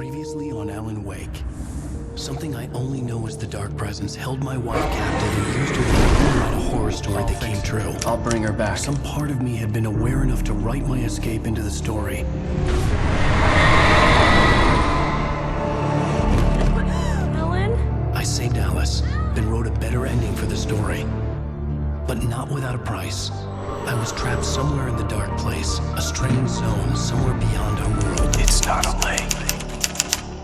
Previously on Alan Wake. Something I only know as the Dark Presence held my wife captive and used her to write a horror story that came true. I'll bring her back. Some part of me had been aware enough to write my escape into the story. Alan? I saved Alice, then wrote a better ending for the story. But not without a price. I was trapped somewhere in the dark place, a strange zone somewhere beyond our world. It's not a lake.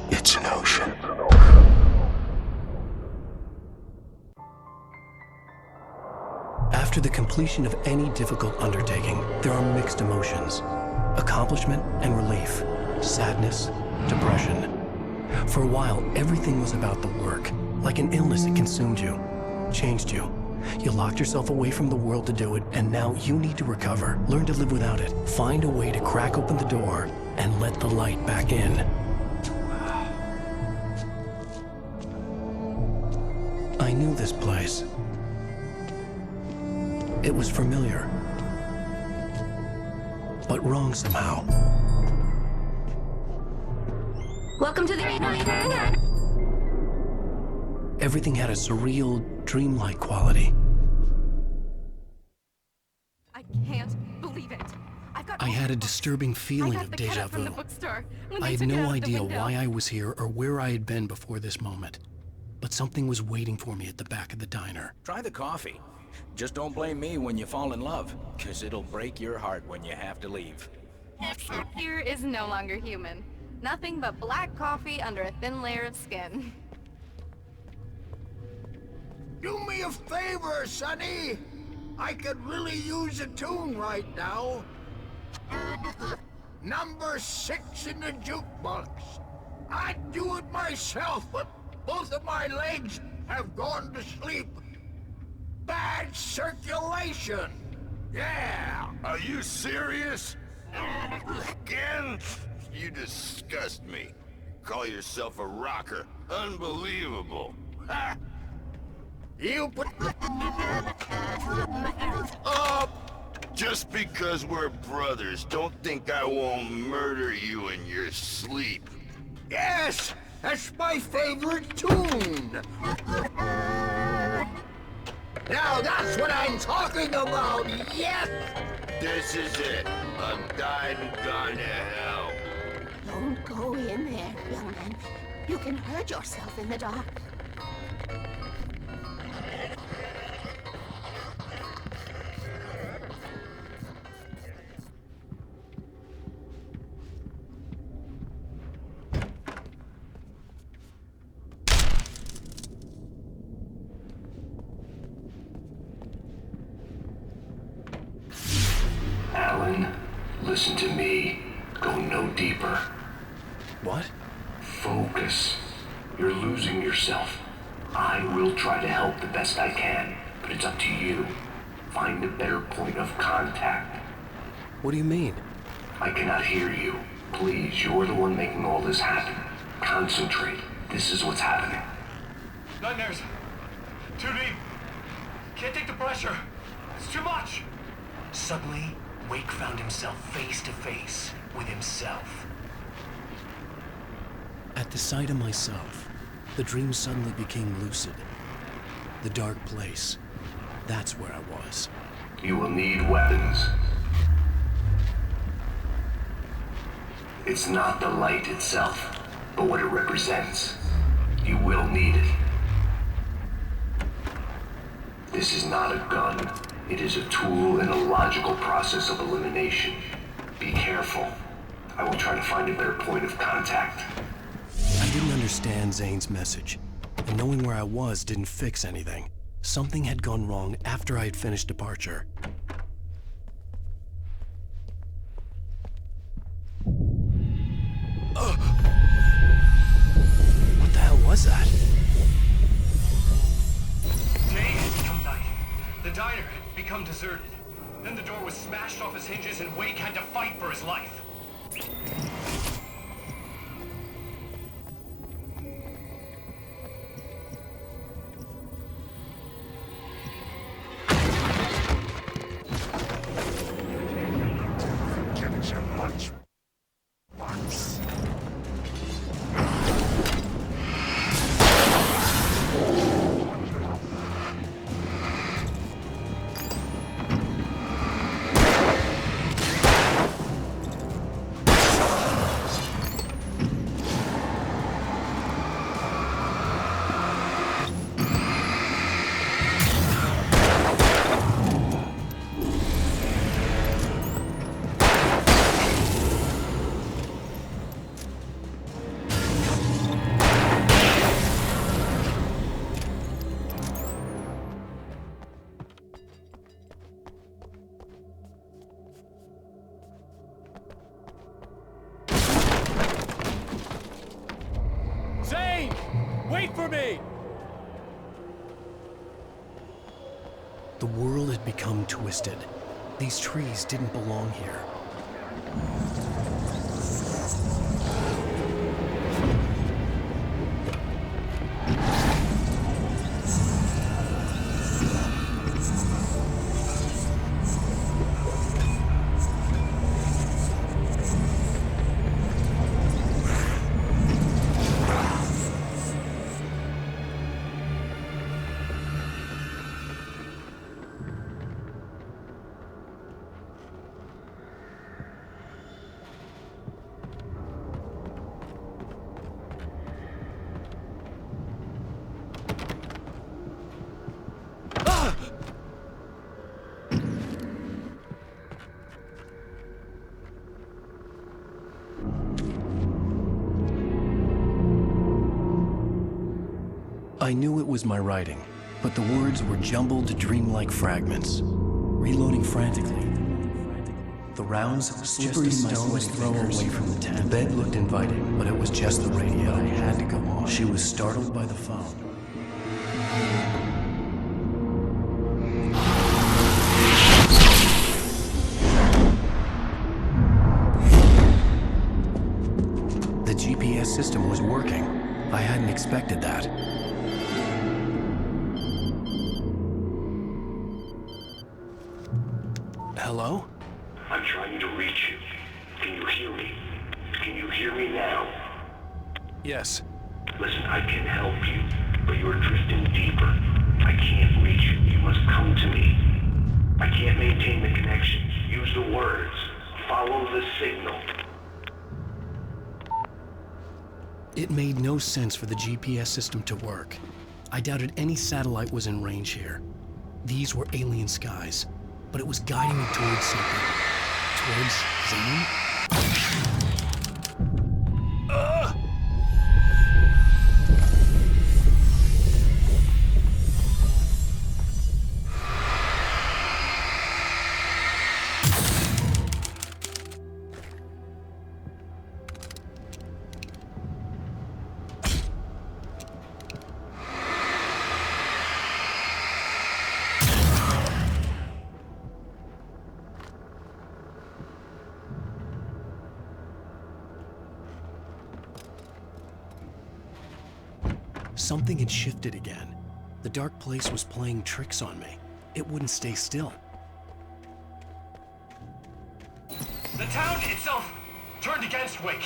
It's an ocean. After the completion of any difficult undertaking, there are mixed emotions. Accomplishment and relief. Sadness, depression. For a while, everything was about the work. Like an illness, it consumed you, changed you. You locked yourself away from the world to do it, and now you need to recover. Learn to live without it. Find a way to crack open the door and let the light back in. I knew this place. It was familiar, but wrong somehow. Welcome to the... Everything had a surreal, dreamlike quality. I can't believe it. I had a disturbing feeling of déjà vu. I had no idea why I was here or where I had been before this moment. But something was waiting for me at the back of the diner. Try the coffee. Just don't blame me when you fall in love, because it'll break your heart when you have to leave. Here is no longer human. Nothing but black coffee under a thin layer of skin. Do me a favor, Sonny. I could really use a tune right now. Number 6 in the jukebox. I'd do it myself, but both of my legs have gone to sleep. Bad circulation. Yeah. Are you serious? Again? You disgust me. Call yourself a rocker. Unbelievable. Ha! You put... Just because we're brothers, don't think I won't murder you in your sleep. Yes, that's my favorite tune. Now that's what I'm talking about, yes! This is it. I'm dying and gone to hell. Don't go in there, young man. You can hurt yourself in the dark. Alan, listen to me. Go no deeper. What? Focus. You're losing yourself. I will try to help the best I can, but it's up to you. Find a better point of contact. What do you mean? I cannot hear you. Please, you're the one making all this happen. Concentrate. This is what's happening. Nightmares. Too deep. Can't take the pressure. It's too much. Suddenly, Wake found himself face to face with himself. At the sight of myself, the dream suddenly became lucid. The dark place. That's where I was. You will need weapons. It's not the light itself, but what it represents. You will need it. This is not a gun. It is a tool in a logical process of elimination. Be careful. I will try to find a better point of contact. I didn't understand Zane's message, and knowing where I was didn't fix anything. Something had gone wrong after I had finished departure. What the hell was that? Day had become night. The diner had become deserted. Then the door was smashed off its hinges and Wake had to fight for his life. Wait for me! The world had become twisted. These trees didn't belong here. I knew it was my writing, but the words were jumbled, dreamlike fragments. Reloading frantically. The rounds slippery stones throw away from the tent. The bed looked inviting, but it was just the radio. I had to go on. She was startled by the phone. The GPS system was working. I hadn't expected that. Hello? I'm trying to reach you. Can you hear me? Can you hear me now? Yes. Listen, I can help you, but you're drifting deeper. I can't reach you. You must come to me. I can't maintain the connection. Use the words. Follow the signal. It made no sense for the GPS system to work. I doubted any satellite was in range here. These were alien skies, but it was guiding me towards something. Towards Zane? Something had shifted again. The dark place was playing tricks on me. It wouldn't stay still. The town itself turned against Wake.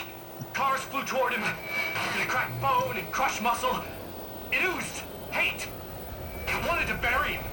Cars flew toward him. It cracked bone and crushed muscle. It oozed hate. It wanted to bury him.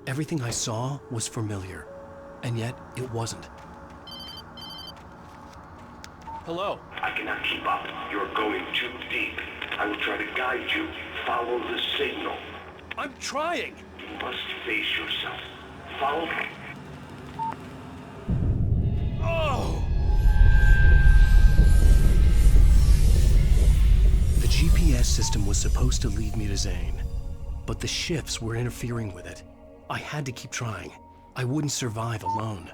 Everything I saw was familiar, and yet it wasn't. Hello. I cannot keep up. You're going too deep. I will try to guide you. Follow the signal. I'm trying. You must face yourself. Follow me. Oh! The GPS system was supposed to lead me to Zane, but the shifts were interfering with it. I had to keep trying. I wouldn't survive alone.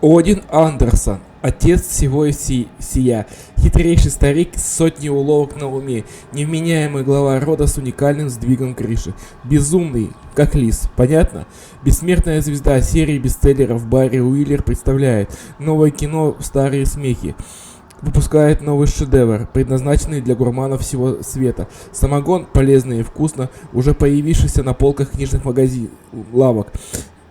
Один Андерсон, отец всего сия, хитрейший старик с сотней уловок на уме, невменяемый глава рода с уникальным сдвигом крыши, безумный, как лис, понятно? Бессмертная звезда серии бестселлеров Барри Уиллер представляет новое кино «Старые смехи». Выпускает новый шедевр, предназначенный для гурманов всего света. Самогон, полезно и вкусно, уже появившийся на полках книжных лавок.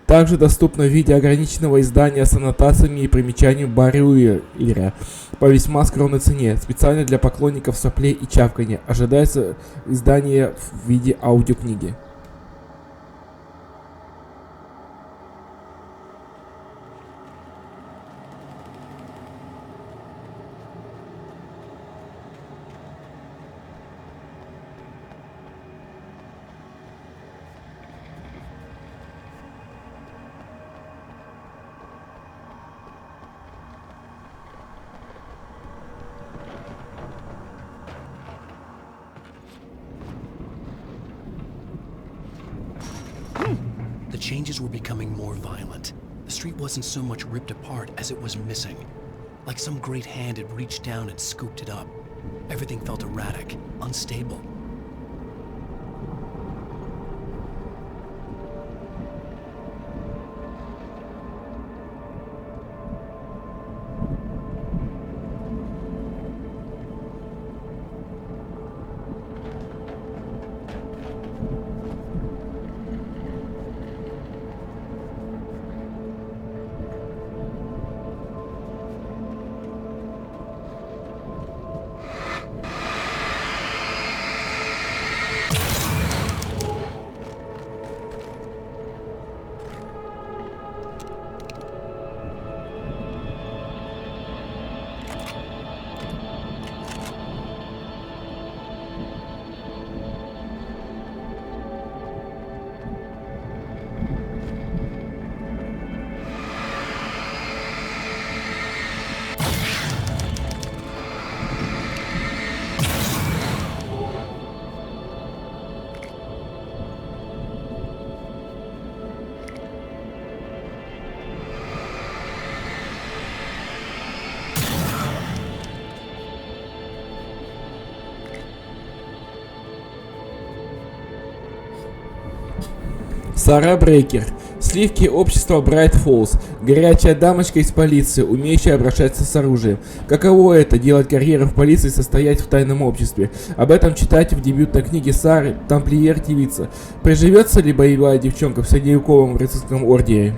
Также доступно в виде ограниченного издания с аннотациями и примечаниями Барри Уиллера по весьма скромной цене, специально для поклонников соплей и чавканья. Ожидается издание в виде аудиокниги. The changes were becoming more violent. The street wasn't so much ripped apart as it was missing. Like some great hand had reached down and scooped it up. Everything felt erratic, unstable. Сара Брейкер. Сливки общества Брайт Фоллс. Горячая дамочка из полиции, умеющая обращаться с оружием. Каково это — делать карьеру в полиции и состоять в тайном обществе? Об этом читайте в дебютной книге Сары «Тамплиер-девица». Приживется ли боевая девчонка в средневековом рыцарском ордене?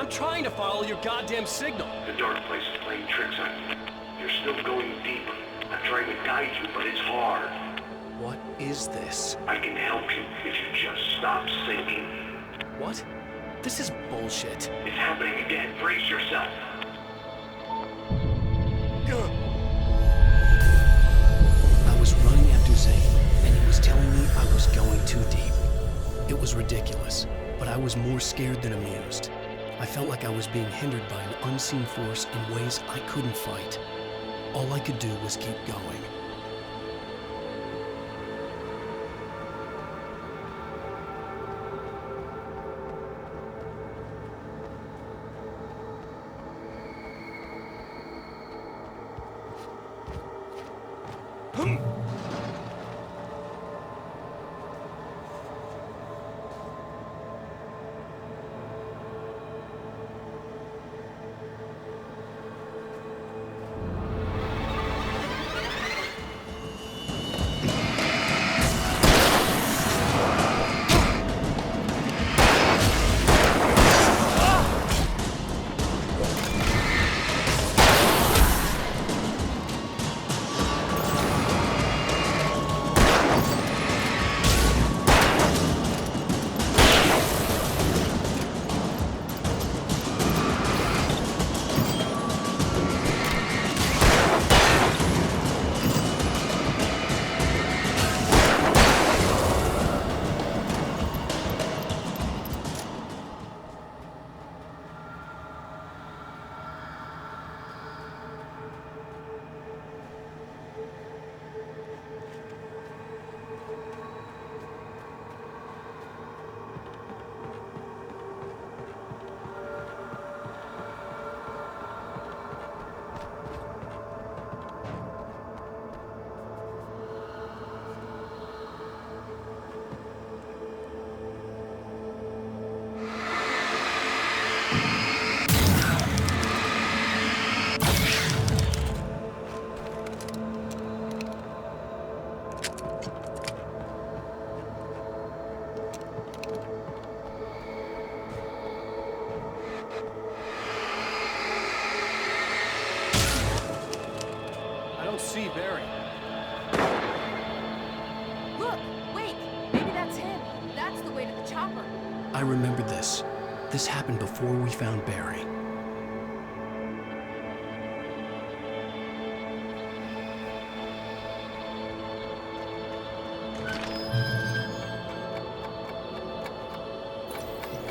I'm trying to follow your goddamn signal. The dark place is playing tricks on you. You're still going deeper. I'm trying to guide you, but it's hard. What is this? I can help you if you just stop sinking. What? This is bullshit. It's happening again. Brace yourself. I was running after Zane, and he was telling me I was going too deep. It was ridiculous, but I was more scared than amused. I felt like I was being hindered by an unseen force in ways I couldn't fight. All I could do was keep going. See Barry. Look! Wait! Maybe that's him. That's the way to the chopper. I remember this. This happened before we found Barry.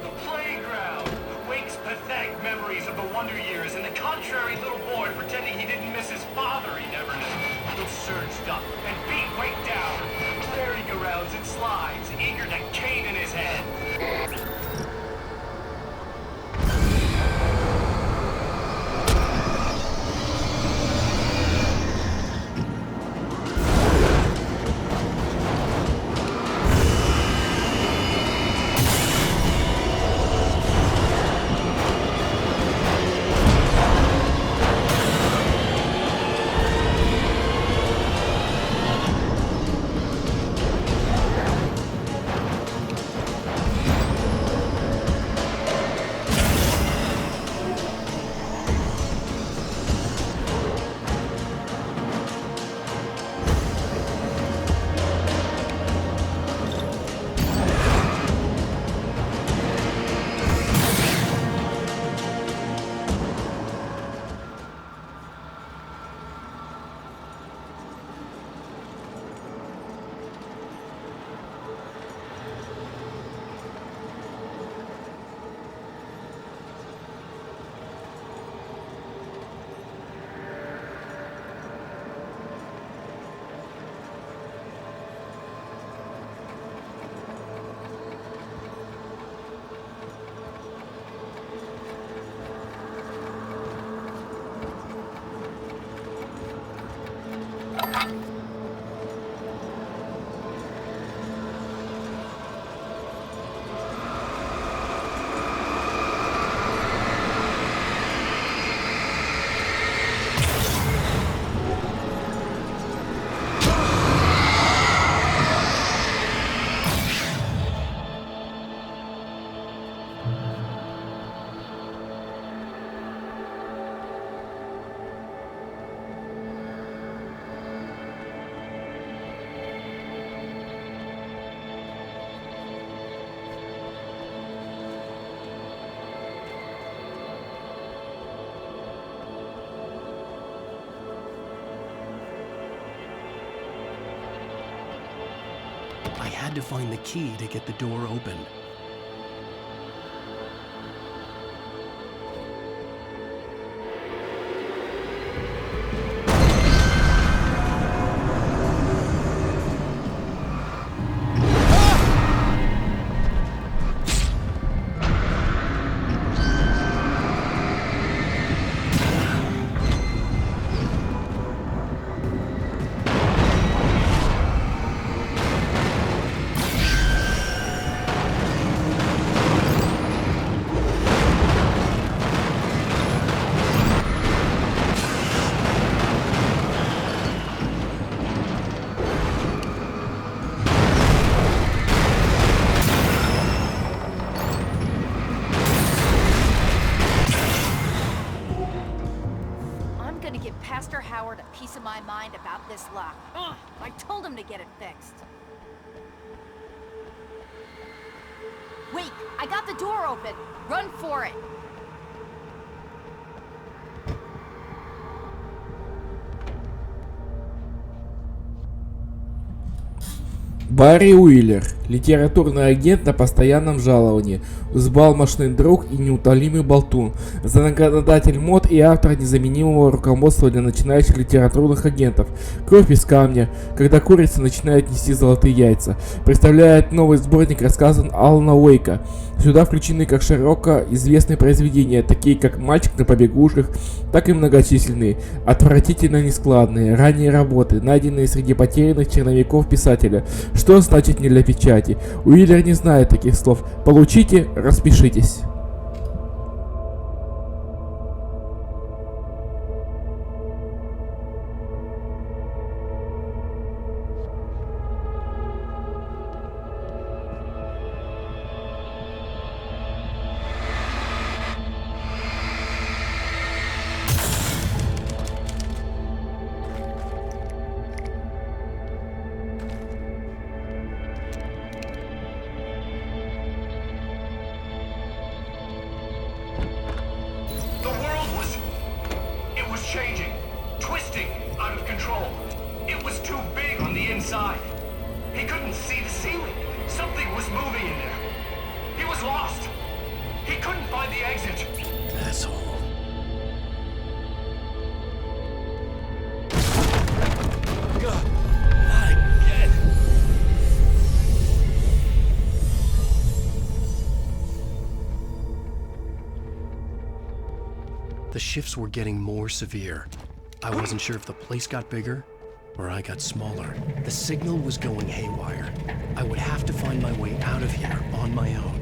The playground! Wake's pathetic memories of the Wonder Years and the contrary little boy pretending he didn't miss his father he never knew. He surged up and beat Wake down. Merry-go-rounds and slides, eager to cave in his head. I had to find the key to get the door open. My mind about this lock. Ugh, I told him to get it fixed. Wait, I got the door open. Run for it. Барри Уиллер, литературный агент на постоянном жаловании, взбалмошный друг и неутолимый болтун, законодатель мод и автор незаменимого руководства для начинающих литературных агентов, кровь из камня, когда курица начинает нести золотые яйца, представляет новый сборник рассказов Алана Уэйка. Сюда включены как широко известные произведения, такие как «Мальчик на побегушках», так и многочисленные, отвратительно нескладные, ранние работы, найденные среди потерянных черновиков писателя. Что значит не для печати? Уиллер не знает таких слов. Получите, распишитесь. Changing, twisting, out of control. It was too big on the inside. He couldn't see the ceiling. Something was moving in there. He was lost. He couldn't find the exit. Asshole. God, not again. The shifts were getting more severe. I wasn't sure if the place got bigger or I got smaller. The signal was going haywire. I would have to find my way out of here on my own.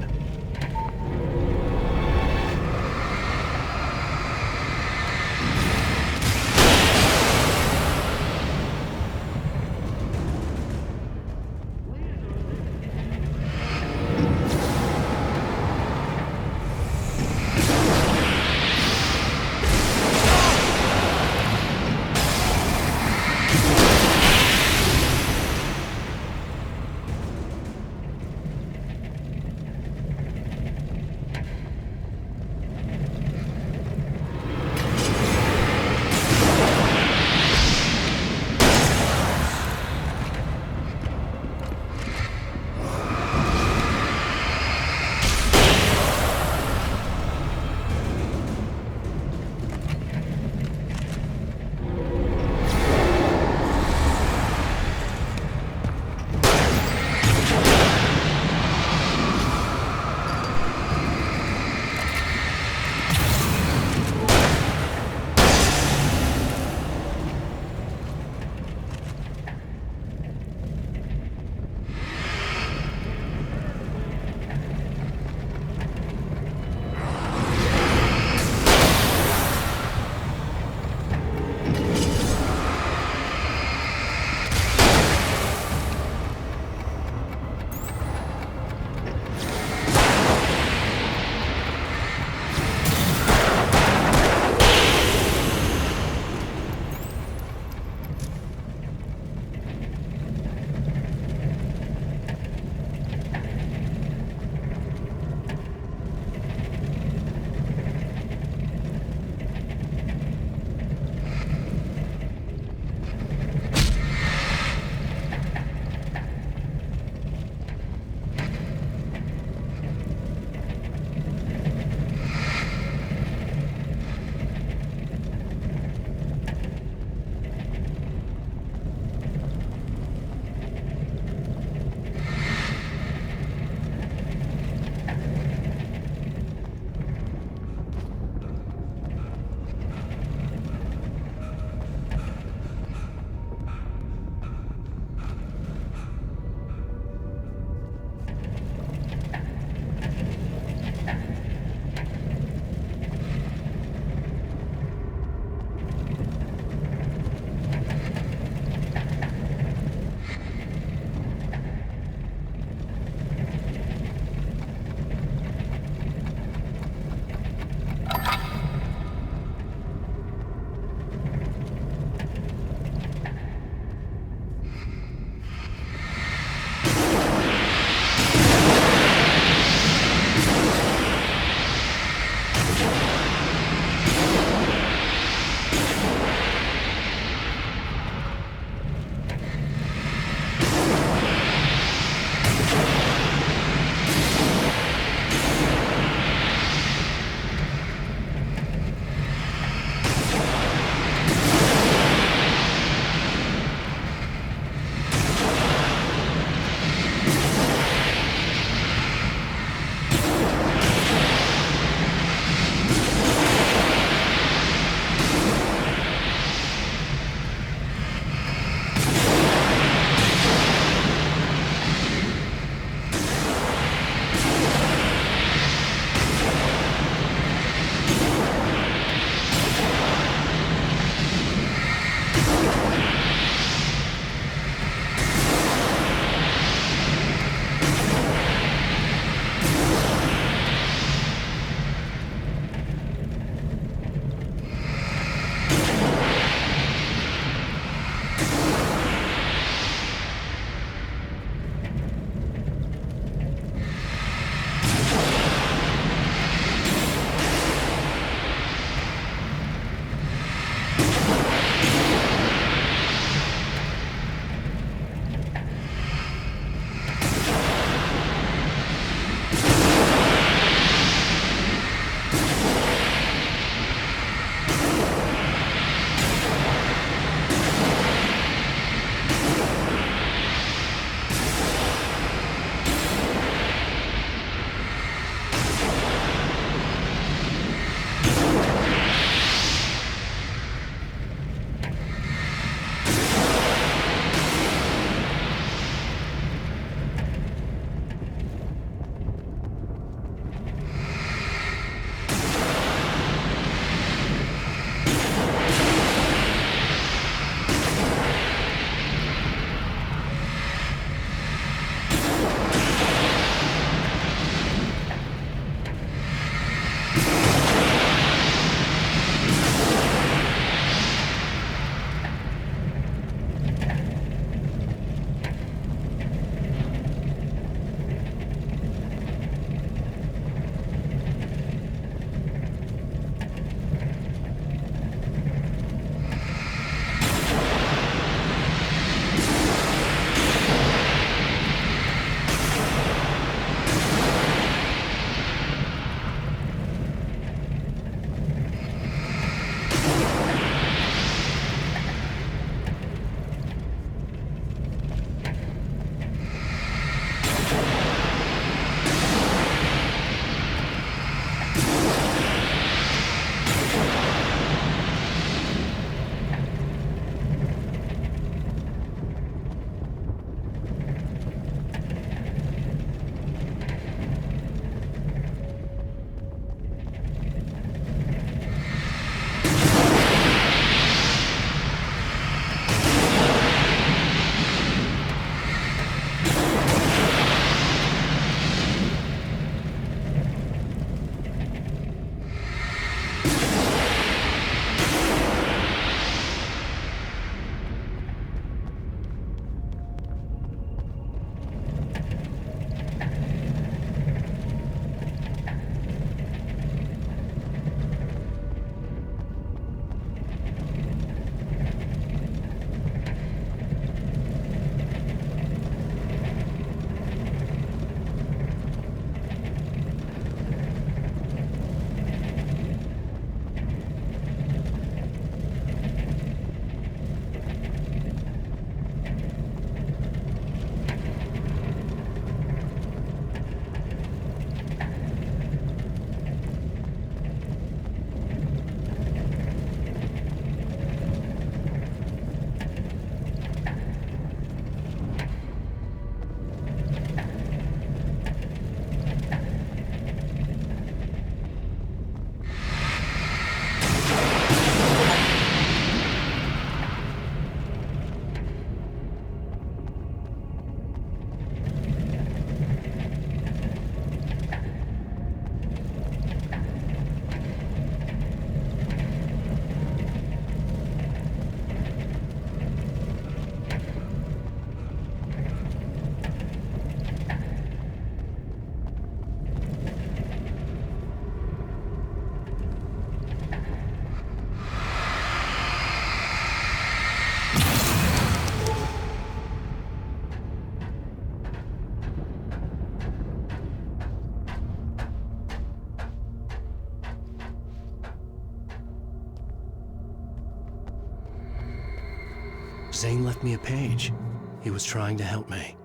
Zane left me a page. He was trying to help me.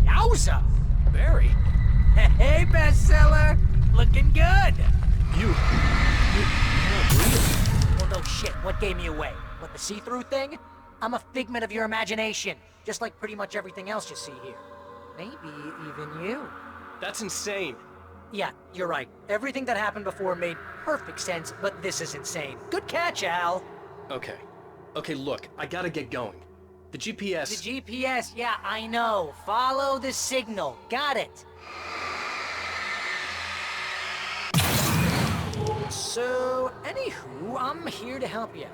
Yowza! Barry? Hey, bestseller! Looking good! You're not real. Well, no shit. What gave me away? What, the see-through thing? I'm a figment of your imagination, just like pretty much everything else you see here. Maybe even you. That's insane. Yeah, you're right. Everything that happened before made perfect sense, but this is insane. Good catch, Al. Okay. Okay, look, I gotta get going. The GPS... The GPS, yeah, I know. Follow the signal. Got it. So, anywho, I'm here to help you.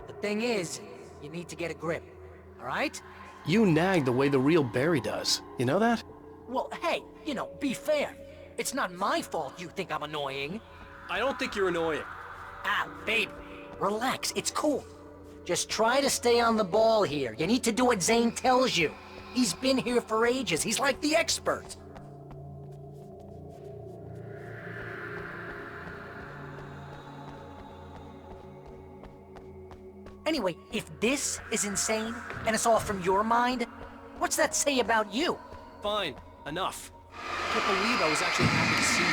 The thing is, you need to get a grip, alright? You nag the way the real Barry does. You know that? Well, hey, you know, be fair. It's not my fault you think I'm annoying. I don't think you're annoying. Ah, babe, relax, it's cool. Just try to stay on the ball here. You need to do what Zane tells you. He's been here for ages. He's like the expert. Anyway, if this is insane, and it's all from your mind, what's that say about you? Fine, enough. I can't believe I was actually happy to see you.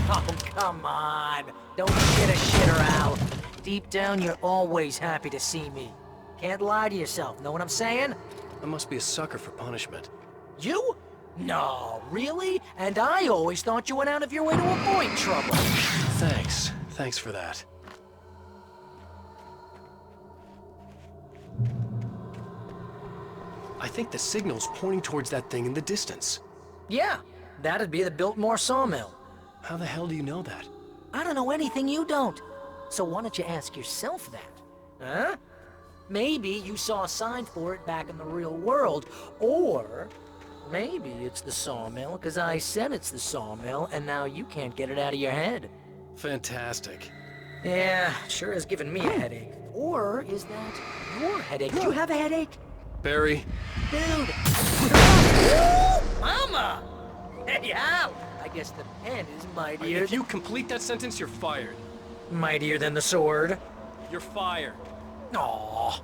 Oh, come on. Don't get a shitter, Al. Deep down, you're always happy to see me. Can't lie to yourself, know what I'm saying? I must be a sucker for punishment. You? No, really? And I always thought you went out of your way to avoid trouble. Thanks. Thanks for that. I think the signal's pointing towards that thing in the distance. Yeah, that'd be the Biltmore sawmill. How the hell do you know that? I don't know anything you don't. So why don't you ask yourself that? Huh? Maybe you saw a sign for it back in the real world, or maybe it's the sawmill because I said it's the sawmill and now you can't get it out of your head. Fantastic. Yeah, sure has given me a headache. Or is that your headache? Do you have a headache? Barry. Dude! Mama! Hey, Al! I guess the pen is mightier. If you complete that sentence, you're fired. Mightier than the sword? You're fired. Aww.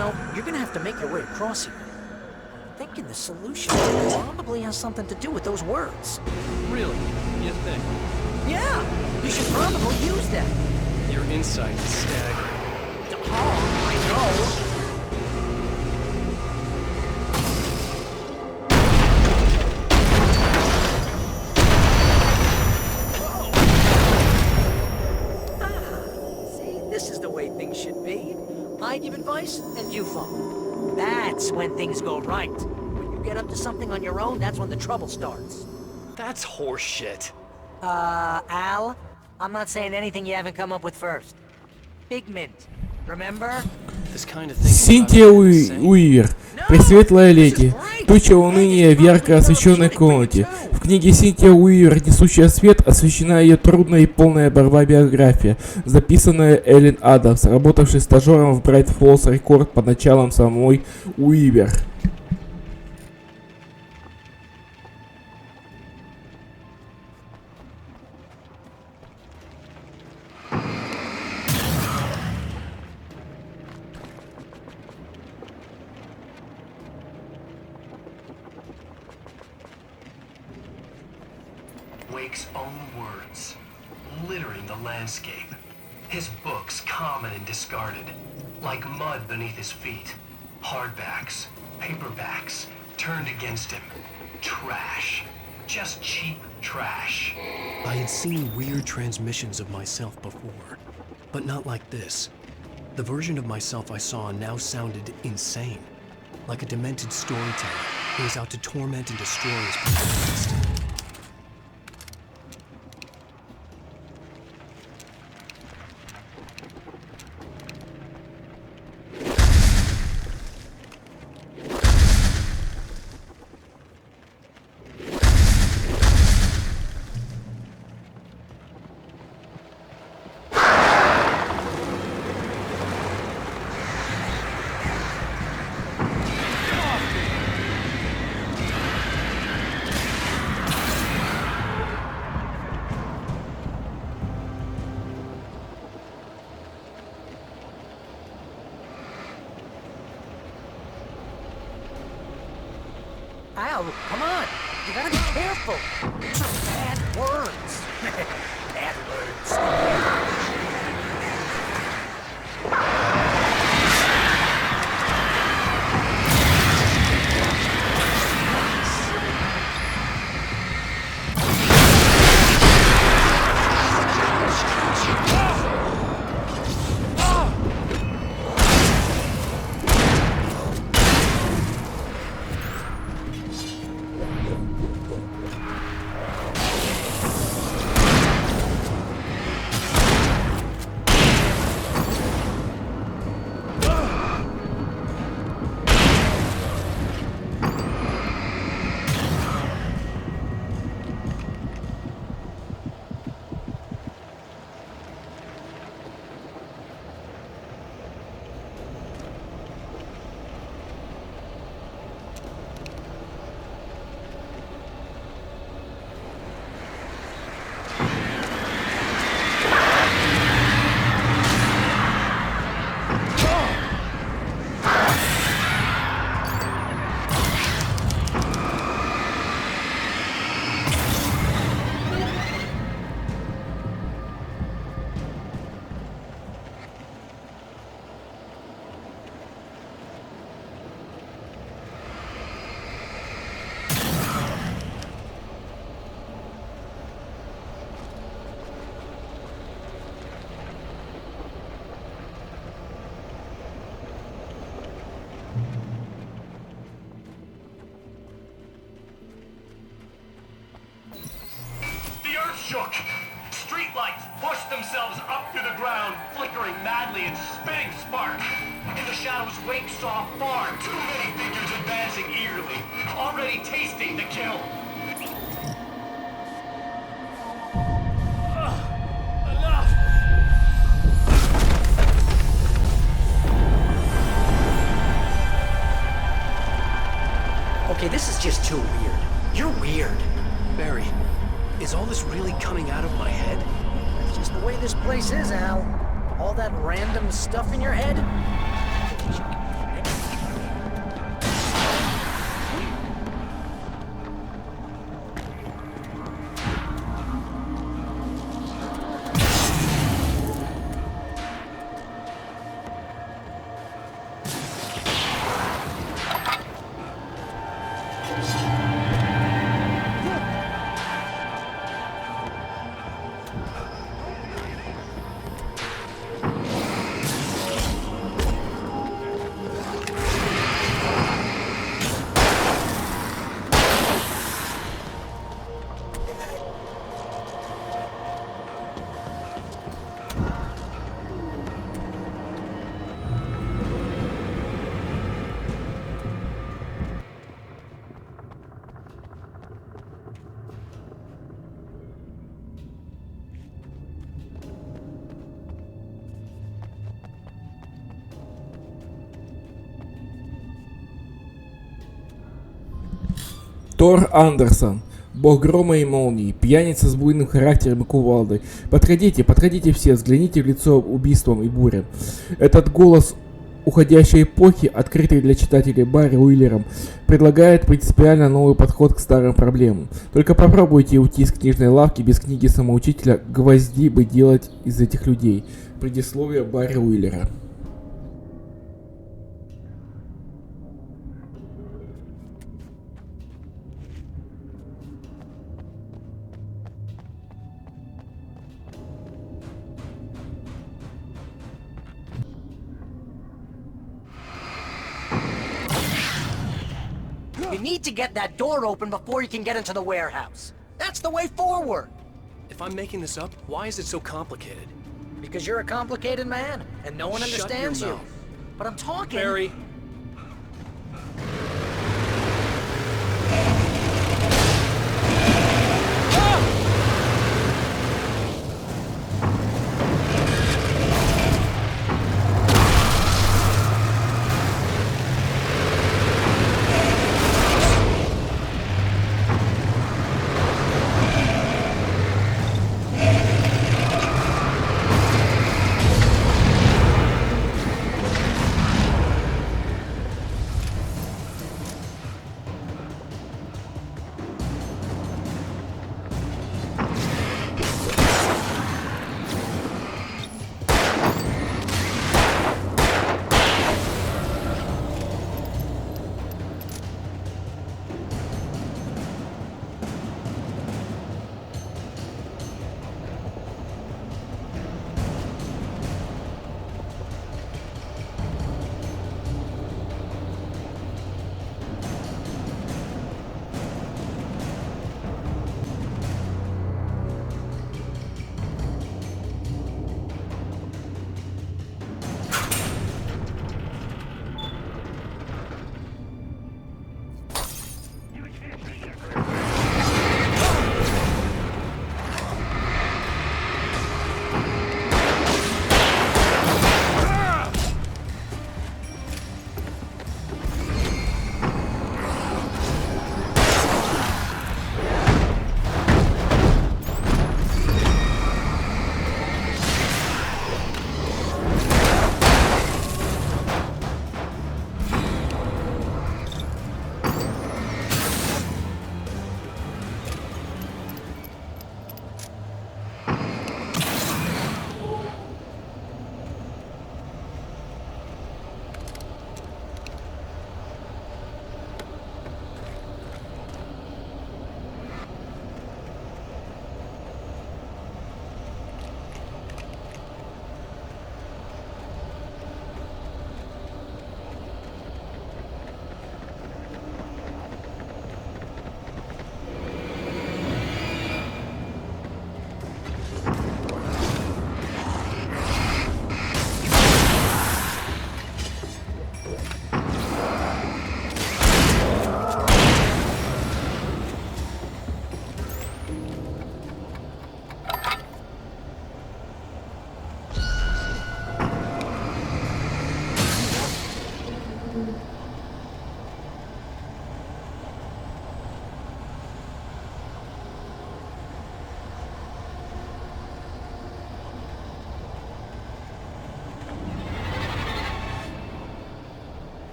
know, you're gonna have to make your way across here. I'm thinking the solution probably has something to do with those words. Really? You think? Yeah, you should probably use them. Your insight is staggering. Oh, I know. I give advice, and you follow. That's when things go right. When you get up to something on your own, that's when the trouble starts. That's horseshit. Al, I'm not saying anything you haven't come up with first. Pigment, remember? This kind of thing. Синтия Уивер. Пресветлая леди. Туча уныния в ярко освещенной комнате. В книге Синтия Уивер «Несущая свет» освещена ее трудная и полная борьба биография, записанная Эллен Адамс, работавшей стажером в Bright Falls Record под началом самой Уивер. Wake's own words, littering the landscape. His books common and discarded, like mud beneath his feet. Hardbacks, paperbacks, turned against him. Trash. Just cheap trash. I had seen weird transmissions of myself before, but not like this. The version of myself I saw now sounded insane, like a demented storyteller who was out to torment and destroy his protagonist. Al, come on! You gotta be careful! Those are bad words! Bad words. Shook. Streetlights pushed themselves up through the ground, flickering madly and spitting spark. In the shadows, Wake saw far too many figures advancing eagerly, already tasting the kill. Enough! Okay, this is just too weird. You're weird. Barry, is all this really coming out of my head? That's just the way this place is, Al. All that random stuff in your head. Тор Андерсон. Бог грома и молнии, пьяница с буйным характером и кувалдой. Подходите, подходите все, взгляните в лицо убийством и бурям. Этот голос уходящей эпохи, открытый для читателей Барри Уиллером, предлагает принципиально новый подход к старым проблемам. Только попробуйте уйти из книжной лавки без книги самоучителя, гвозди бы делать из этих людей. Предисловие Барри Уиллера. You need to get that door open before you can get into the warehouse. That's the way forward. If I'm making this up, why is it so complicated? Because you're a complicated man, and no one Shut understands your you. mouth. But I'm talking. Barry.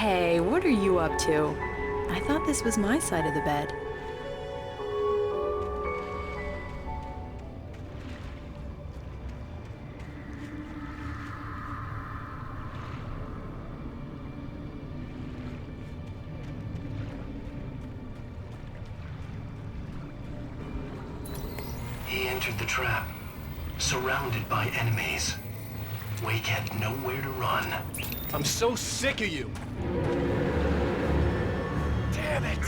Hey, what are you up to? I thought this was my side of the bed. He entered the trap, surrounded by enemies. Wake had nowhere to run. I'm so sick of you. Damn it!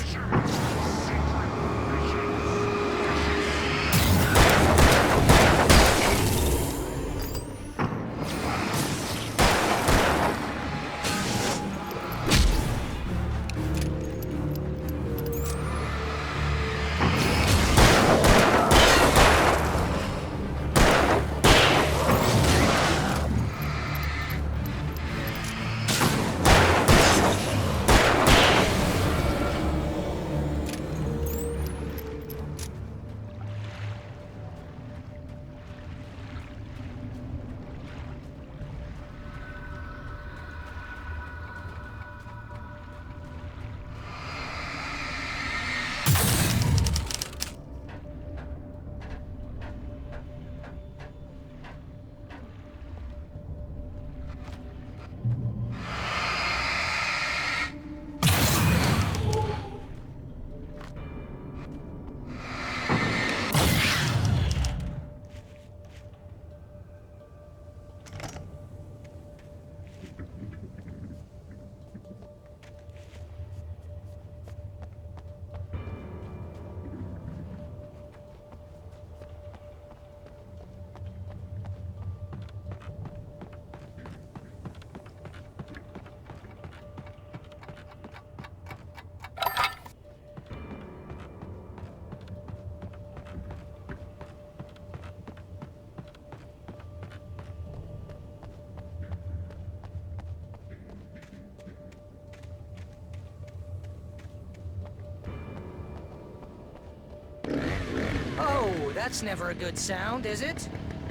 Oh, that's never a good sound, is it?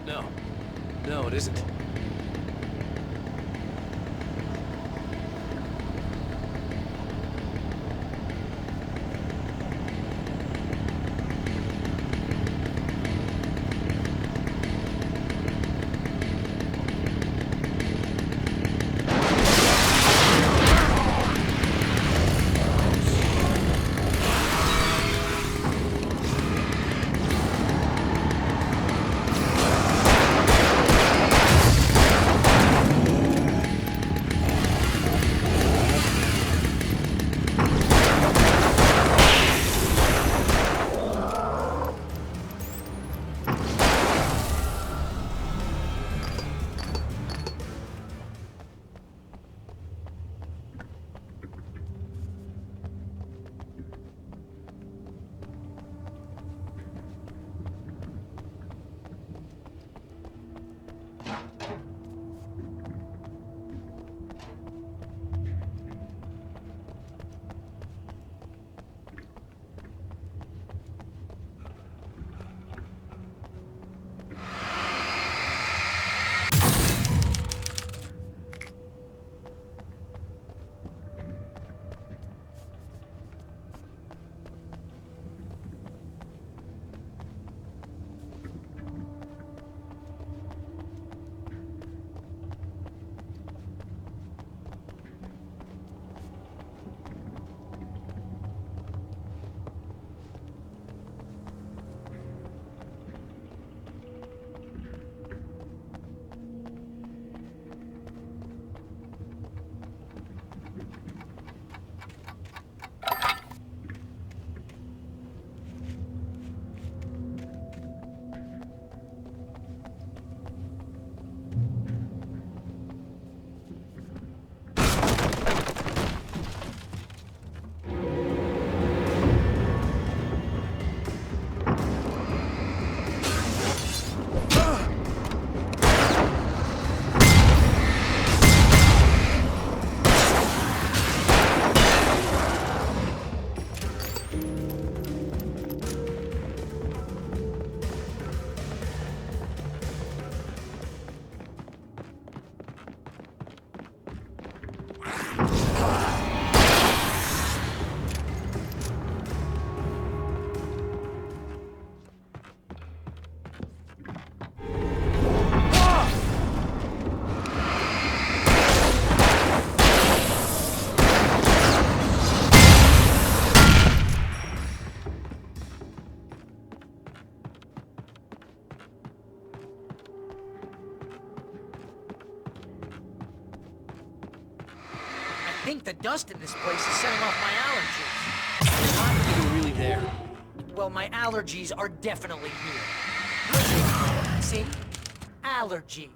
No. No, it isn't. think the dust in this place is setting off my allergies. Why are you really there? Well, my allergies are definitely here. See? Allergies.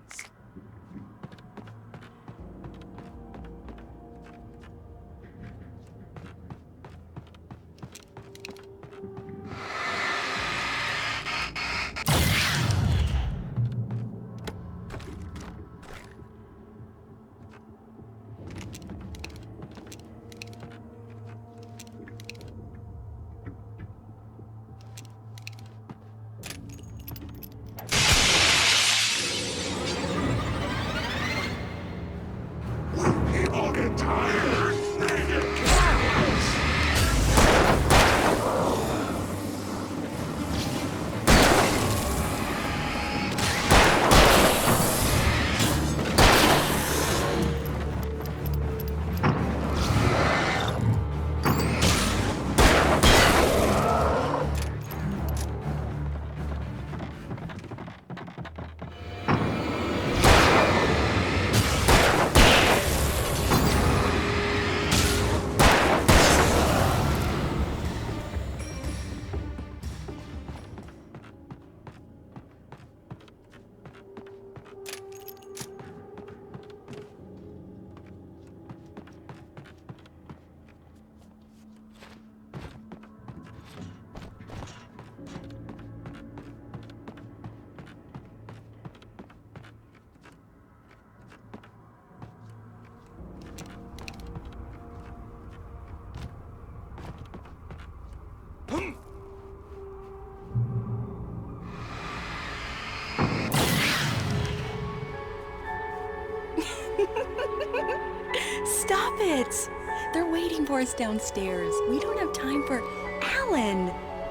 Stop it! They're waiting for us downstairs. We don't have time for Alan.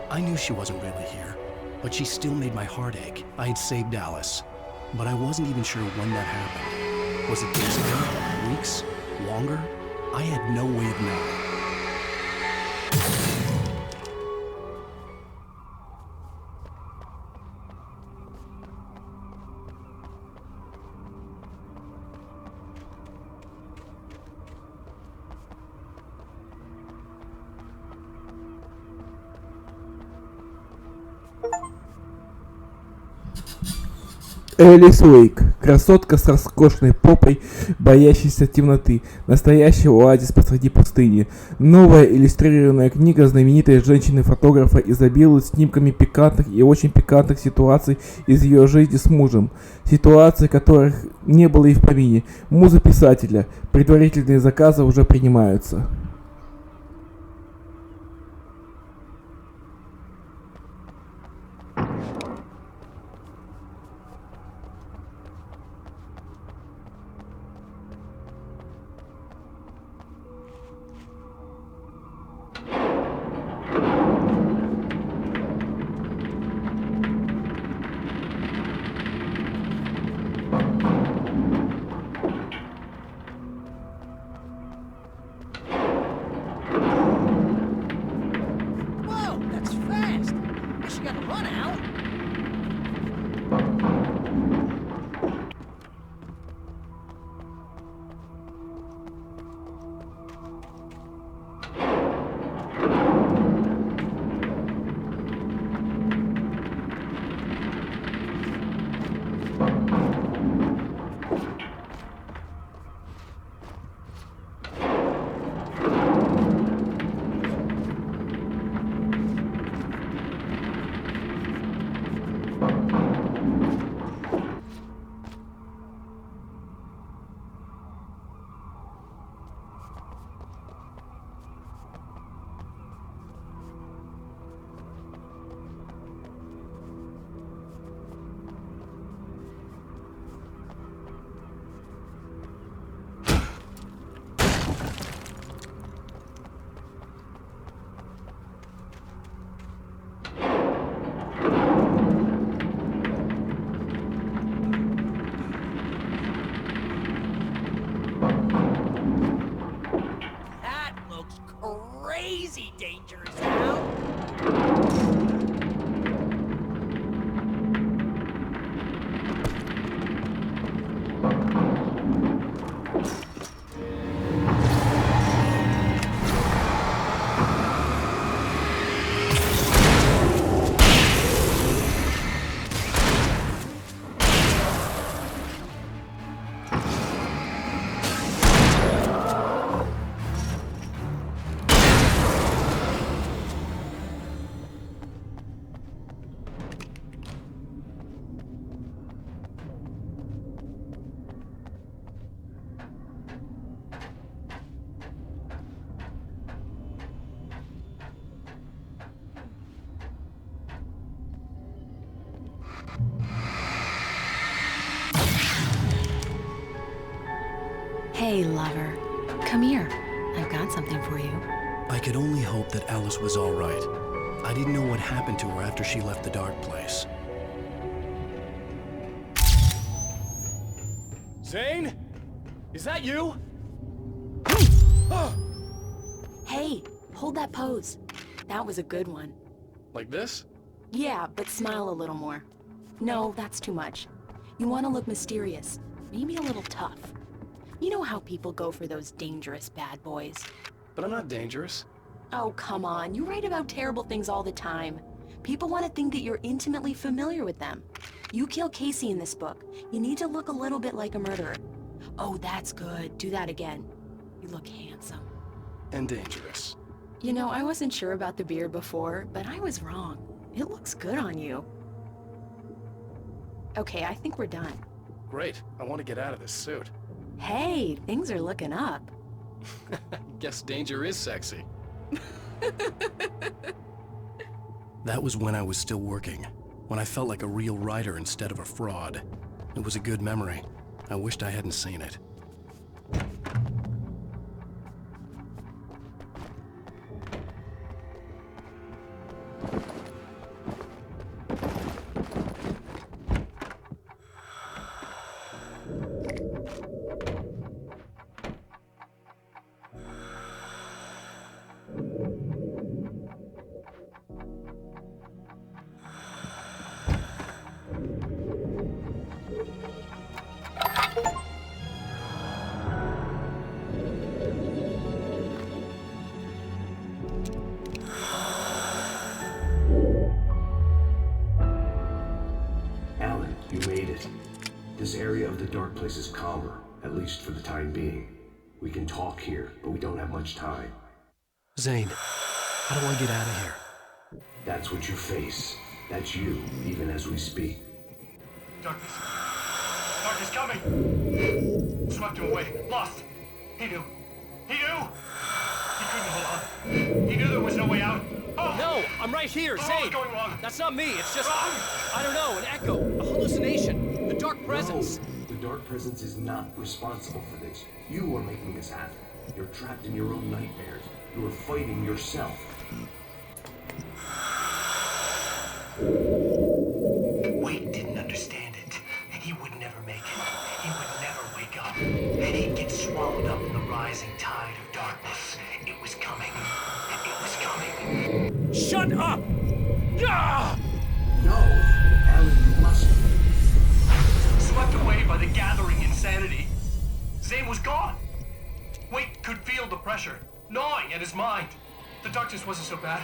I knew she wasn't really here, but she still made my heart ache. I had saved Alice, but I wasn't even sure when that happened. Was it days ago? Weeks? Longer? I had no way of knowing. Алан Уэйк. Красотка с роскошной попой, боящейся темноты. Настоящий оазис посреди пустыни. Новая иллюстрированная книга знаменитой женщины-фотографа изобилует снимками пикантных и очень пикантных ситуаций из ее жизни с мужем. Ситуаций, которых не было и в помине. Муза писателя. Предварительные заказы уже принимаются. Crazy dangerous now. Hey, lover. Come here. I've got something for you. I could only hope that Alice was all right. I didn't know what happened to her after she left the dark place. Zane? Is that you? Hey, hold that pose. That was a good one. Like this? Yeah, but smile a little more. No, that's too much. You want to look mysterious, maybe a little tough. You know how people go for those dangerous bad boys. But I'm not dangerous. Oh, come on. You write about terrible things all the time. People want to think that you're intimately familiar with them. You kill Casey in this book. You need to look a little bit like a murderer. Oh, that's good. Do that again. You look handsome. And dangerous. You know, I wasn't sure about the beard before, but I was wrong. It looks good on you. Okay, I think we're done. Great. I want to get out of this suit. Hey, things are looking up. Guess danger is sexy. That was when I was still working, when I felt like a real writer instead of a fraud. It was a good memory. I wished I hadn't seen it. Alan, you made it. This area of the dark place is calmer, at least for the time being. We can talk here, but we don't have much time. Zane, how do I get out of here? That's what you face. That's you, even as we speak. Darkness. Darkness coming! Swept him away. Lost. He knew. He knew! He couldn't hold on. He knew there was no way out. Oh! No! I'm right here, What Zane! was going wrong? That's not me, it's just... Wrong! I don't know, an echo, a hallucination, the dark presence. No, the dark presence is not responsible for this. You are making this happen. You're trapped in your own nightmares. You are fighting yourself. Wade didn't understand it. He would never make it. He would never wake up. And he'd get swallowed up in the rising tide of darkness. It was coming. It was coming. Shut up! Ah! No! Alan, you must... Swept away by the gathering insanity. Zane was gone. Wade could feel the pressure, gnawing at his mind. The darkness wasn't so bad.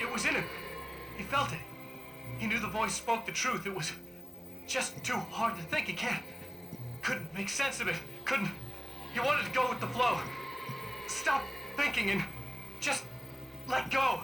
It was in him. He felt it. He knew the voice spoke the truth. It was just too hard to think. He couldn't make sense of it. He wanted to go with the flow. Stop thinking and just let go.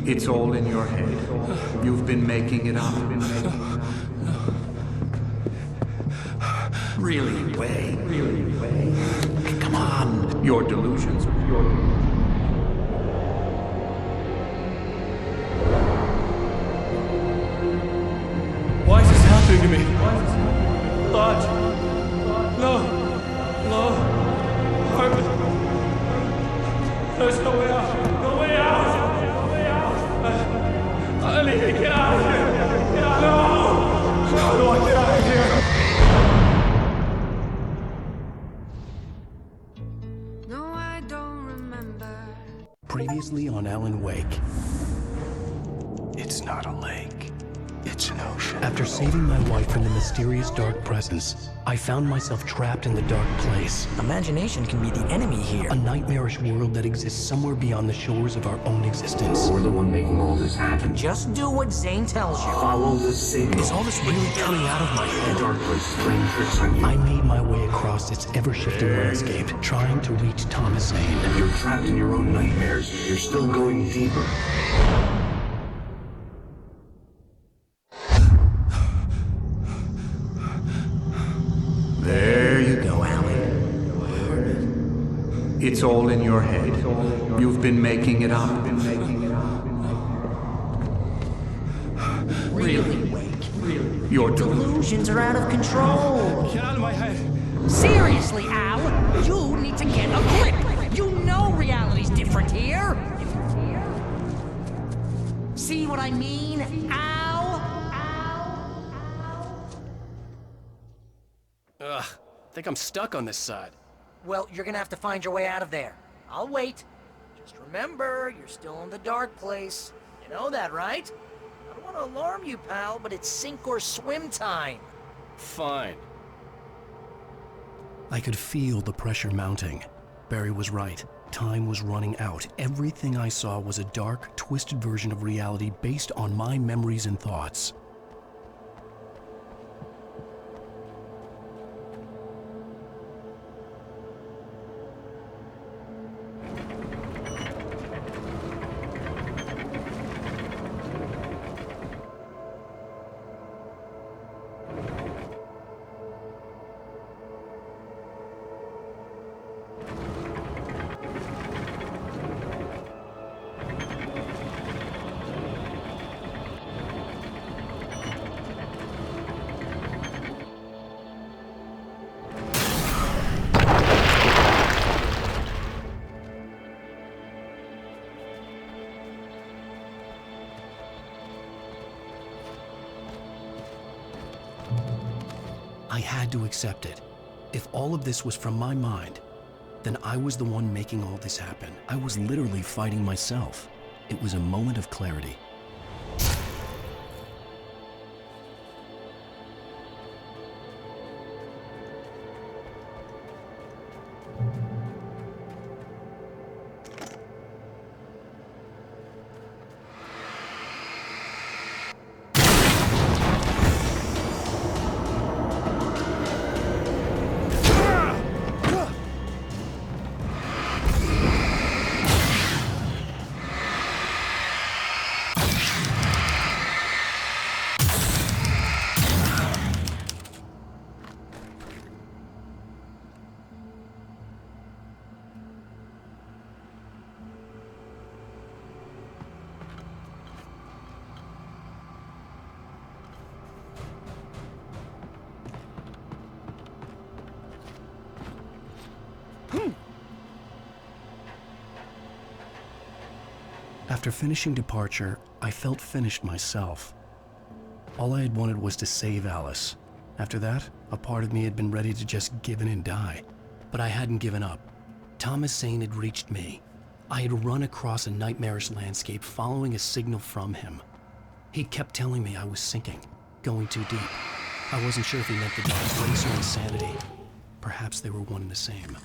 It's all in your head. You've been making it up. Really, Wade? Come on. Your delusions. Why is this happening to me? Lodge. No. Purpose. There's no way out. No way out. I need to get out of here. No. How do I get out of here? No, I don't remember. Previously on Alan Wake. It's not a lake. It's an ocean. After saving my wife from the mysterious dark presence, I found myself trapped in the dark place. Imagination can be the enemy here. A nightmarish world that exists somewhere beyond the shores of our own existence. We're the one making all this happen. Just do what Zane tells you. Follow the signal. Is all this really coming out of my head? The dark place is playing tricks on you. I made my way across its ever-shifting landscape, trying to reach Thomas Zane. You're trapped in your own nightmares. You're still going deeper. There you go, Alan. It's all in your head. You've been making it up. Really, Wake? Your Delusions are out of control. Get out of my head. Seriously, Al, you need to get a grip. You know reality's different here. See what I mean, Al? Ugh, I think I'm stuck on this side. Well, you're gonna have to find your way out of there. I'll wait. Just remember, you're still in the dark place. You know that, right? I don't want to alarm you, pal, but it's sink or swim time. Fine. I could feel the pressure mounting. Barry was right. Time was running out. Everything I saw was a dark, twisted version of reality based on my memories and thoughts. I had to accept it. If all of this was from my mind, then I was the one making all this happen. I was literally fighting myself. It was a moment of clarity. After finishing Departure, I felt finished myself. All I had wanted was to save Alice. After that, a part of me had been ready to just give in and die. But I hadn't given up. Thomas Zane had reached me. I had run across a nightmarish landscape following a signal from him. He kept telling me I was sinking, going too deep. I wasn't sure if he meant the dark place or insanity. Perhaps they were one and the same.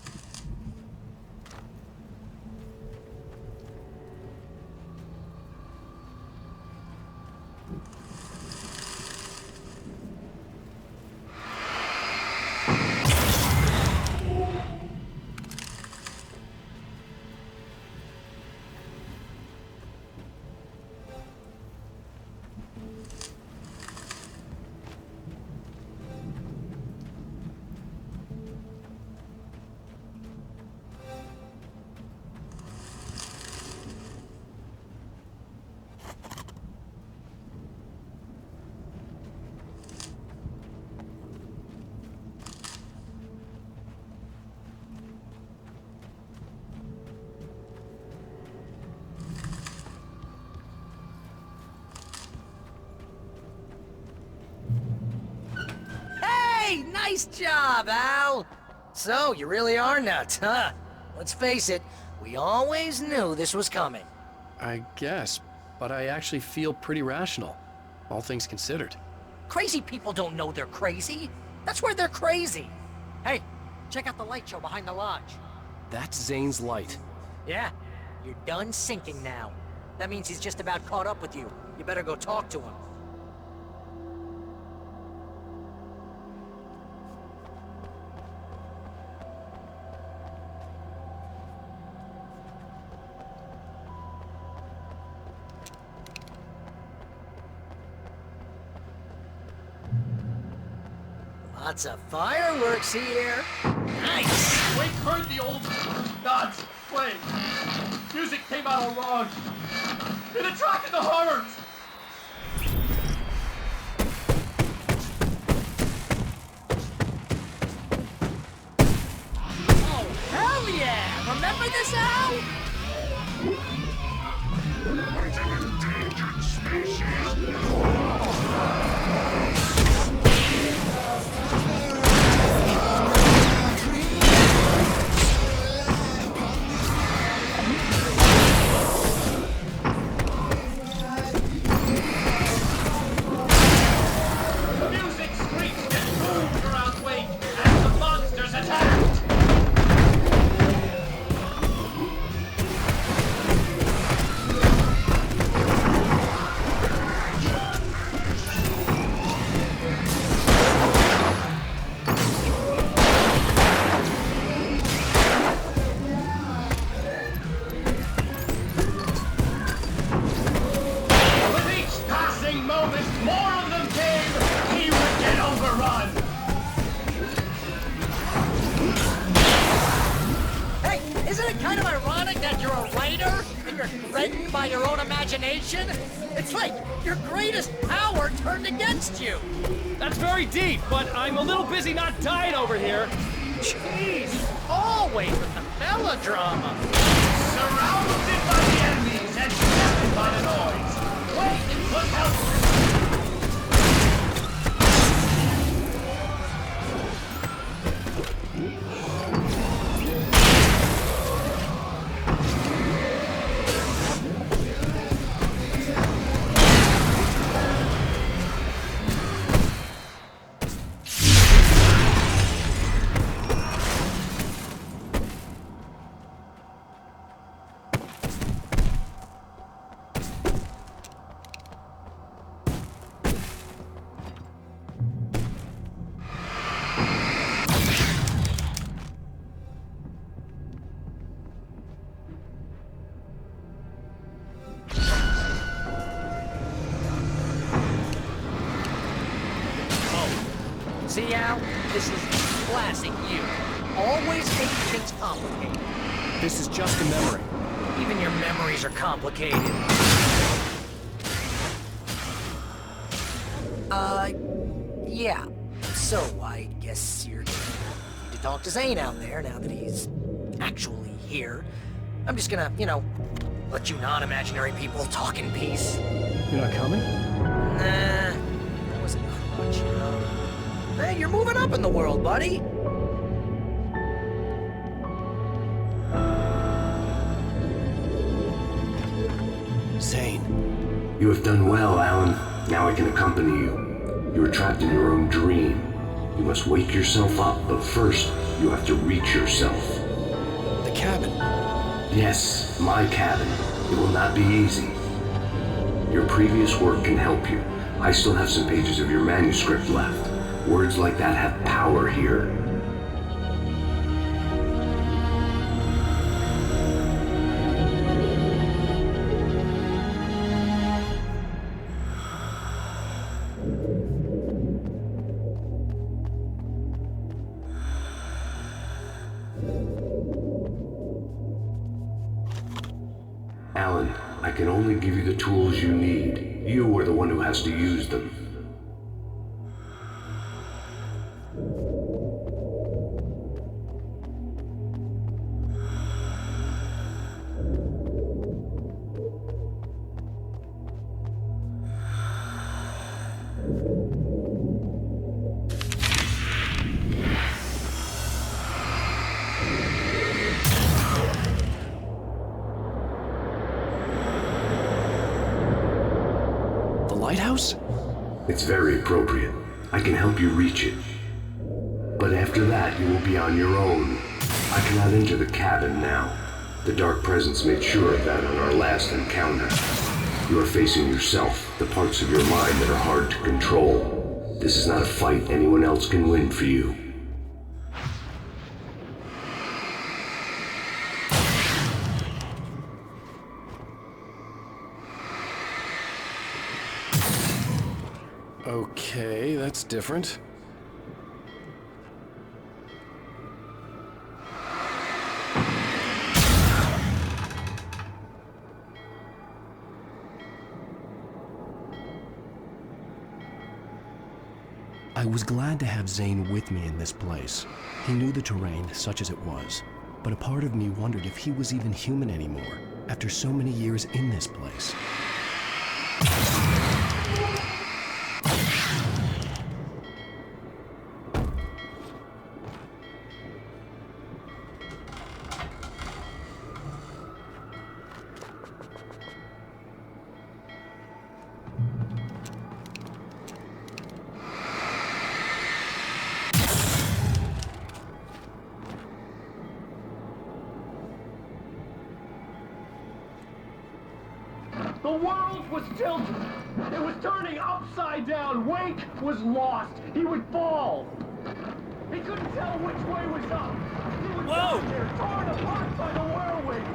Nice job, Al! So, you really are nuts, huh? Let's face it, we always knew this was coming. I guess, but I actually feel pretty rational, all things considered. Crazy people don't know they're crazy. That's where they're crazy. Hey, check out the light show behind the lodge. That's Zane's light. Yeah, you're done sinking now. That means he's just about caught up with you. You better go talk to him. Lots of fireworks here. Nice! Wake heard the old gods play. Music came out all wrong. It attracted the horrors. Oh, hell yeah! Remember this, Al? Music screeched and boomed around Wake as the monsters attacked. With each passing moment, more of them came. He would get overrun. Hey, isn't it kind of ironic that you're a writer and you're threatened by your own imagination? It's like your greatest power turned against you. That's very deep, but I'm a little busy not dying over here. Jeez, always with the melodrama. Surrounded by the enemies and shouted by the noise. Wake, look out! See, Al? This is classic you. Always make things complicated. This is just a memory. Even your memories are complicated. Yeah. So, I guess you're gonna need to talk to Zane out there now that he's actually here. I'm just gonna, let you non-imaginary people talk in peace. You're not coming? Nah, that was a crutch, Hey, you're moving up in the world, buddy. Zane. You have done well, Alan. Now I can accompany you. You are trapped in your own dream. You must wake yourself up, but first, you have to reach yourself. The cabin. Yes, my cabin. It will not be easy. Your previous work can help you. I still have some pages of your manuscript left. Words like that have power here. Alan, I can only give you the tools you need. You are the one who has to use them. lighthouse? It's very appropriate. I can help you reach it. But after that, you will be on your own. I cannot enter the cabin now. The Dark Presence made sure of that on our last encounter. You are facing yourself, the parts of your mind that are hard to control. This is not a fight anyone else can win for you. Okay, that's different. I was glad to have Zane with me in this place. He knew the terrain, such as it was, but a part of me wondered if he was even human anymore, after so many years in this place. The world was tilted. It was turning upside down. Wake was lost. He would fall. He couldn't tell which way was up. He was down there, torn apart by the whirlwind.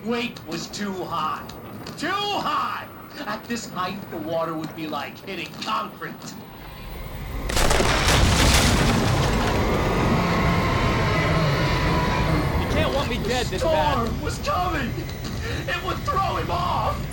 Wake was too high. Too high! At this height, the water would be like hitting concrete. You can't want me dead this bad. The storm was coming! It would throw him off!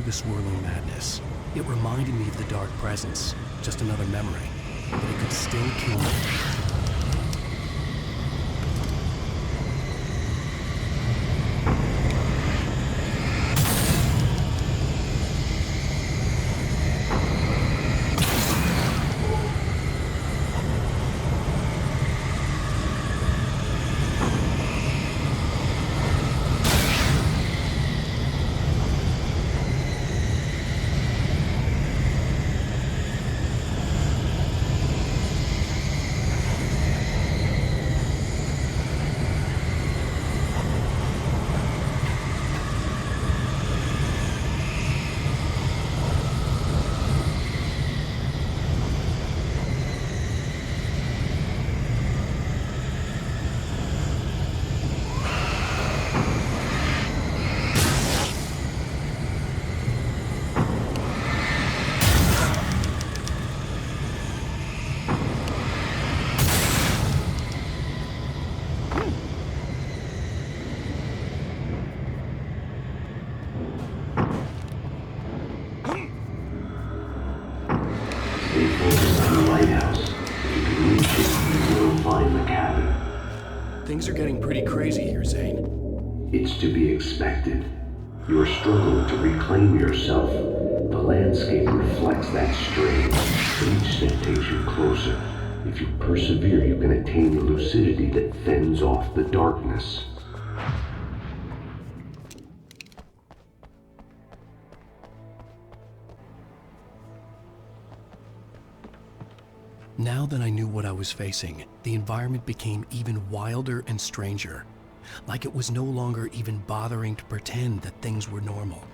The swirling madness. It reminded me of the Dark Presence, just another memory, but it could still kill me. on the lighthouse. If you can reach it, you will find the cabin. Things are getting pretty crazy here, Zane. It's to be expected. You are struggling to reclaim yourself. The landscape reflects that strain. Each step takes you closer. If you persevere, you can attain the lucidity that fends off the darkness. Now that I knew what I was facing, the environment became even wilder and stranger. Like it was no longer even bothering to pretend that things were normal.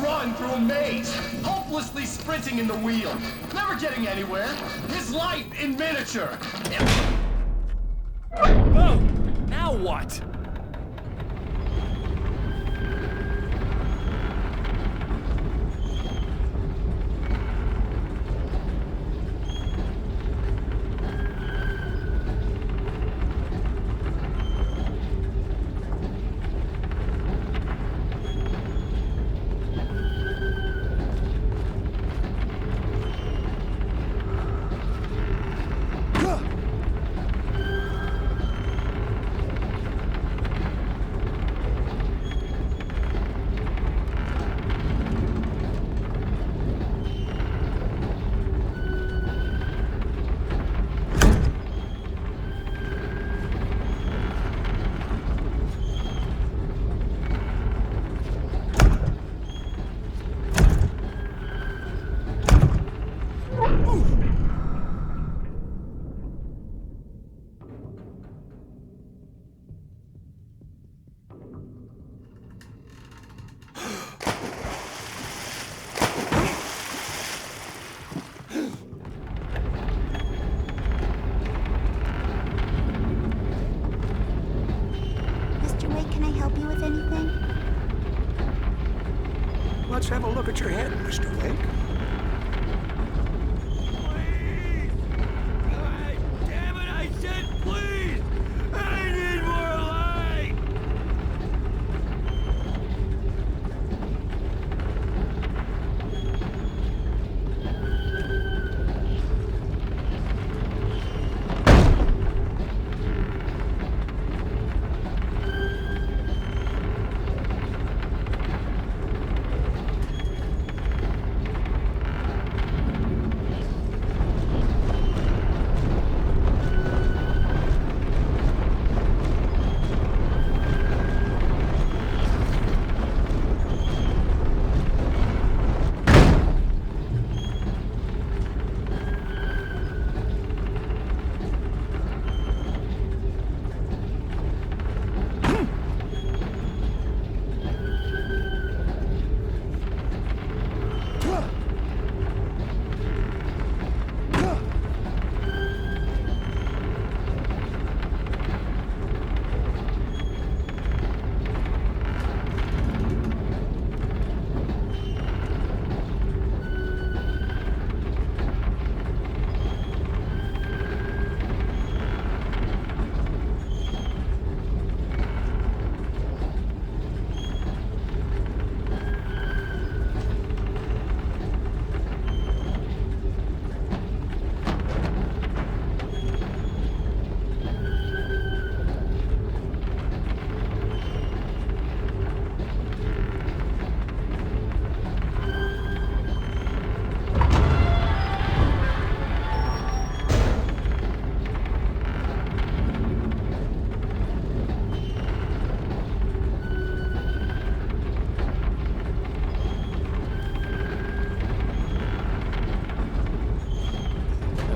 run through a maze, hopelessly sprinting in the wheel, never getting anywhere. His life in miniature. Oh, now what? Let's have a look at your head, Mr. Wake. Please! God damn it, I said please! I need more light!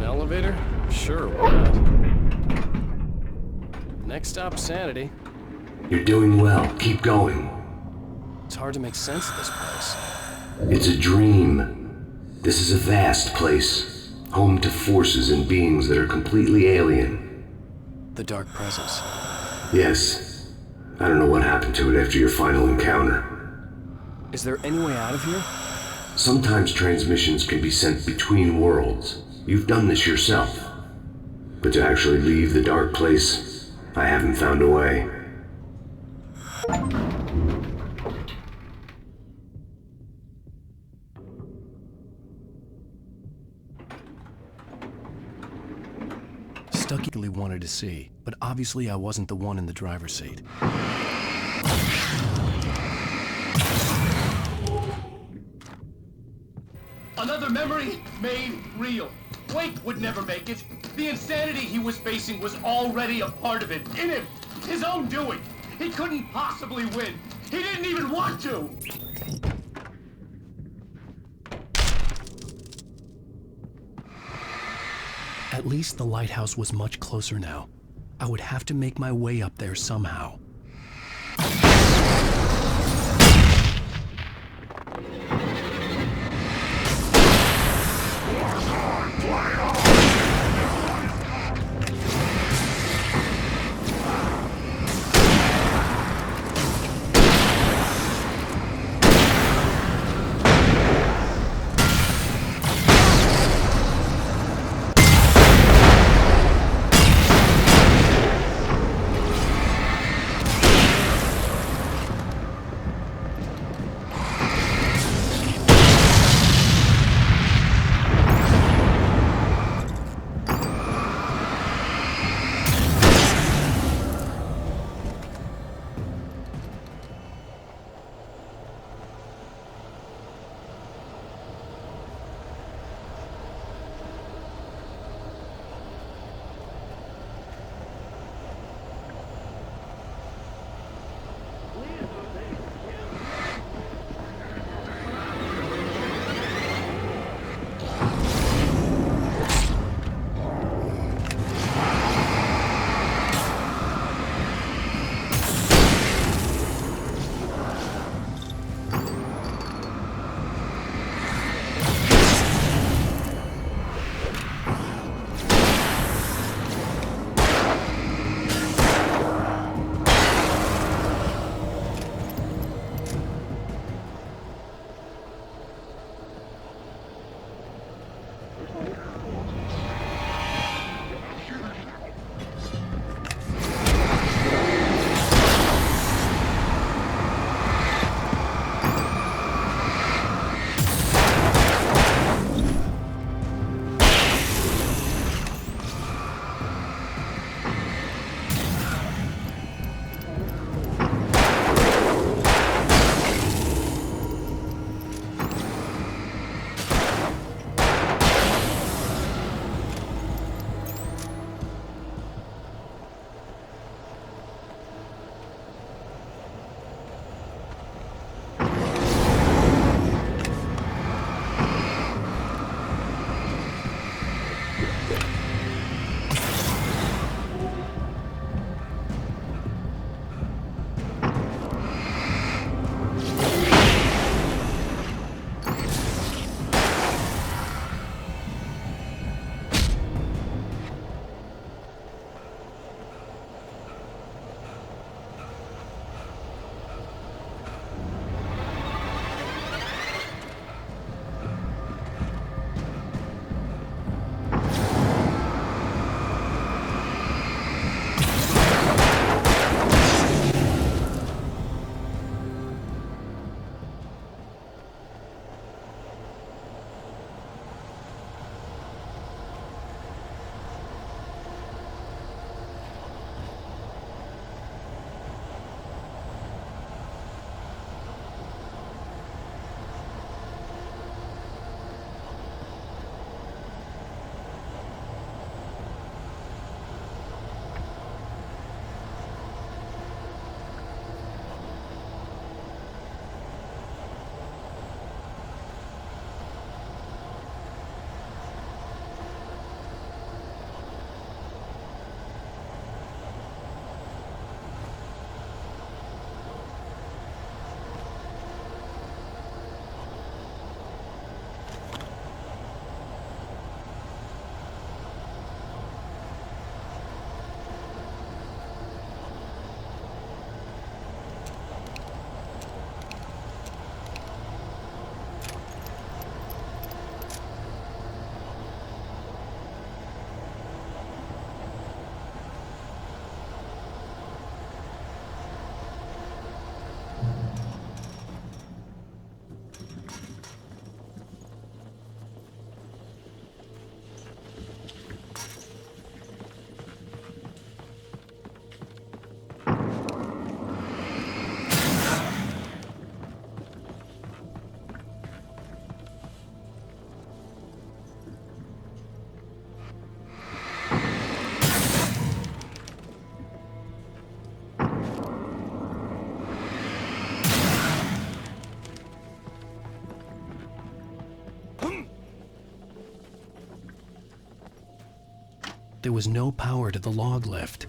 Elevator? Sure, why not? Next stop, Sanity. You're doing well. Keep going. It's hard to make sense of this place. It's a dream. This is a vast place, home to forces and beings that are completely alien. The Dark Presence. Yes. I don't know what happened to it after your final encounter. Is there any way out of here? Sometimes transmissions can be sent between worlds. You've done this yourself. But to actually leave the dark place, I haven't found a way. Stuckily wanted to see, but obviously I wasn't the one in the driver's seat. Another memory made real. Wake would never make it. The insanity he was facing was already a part of it, in him, his own doing. He couldn't possibly win. He didn't even want to. At least the lighthouse was much closer now. I would have to make my way up there somehow. There was no power to the log lift.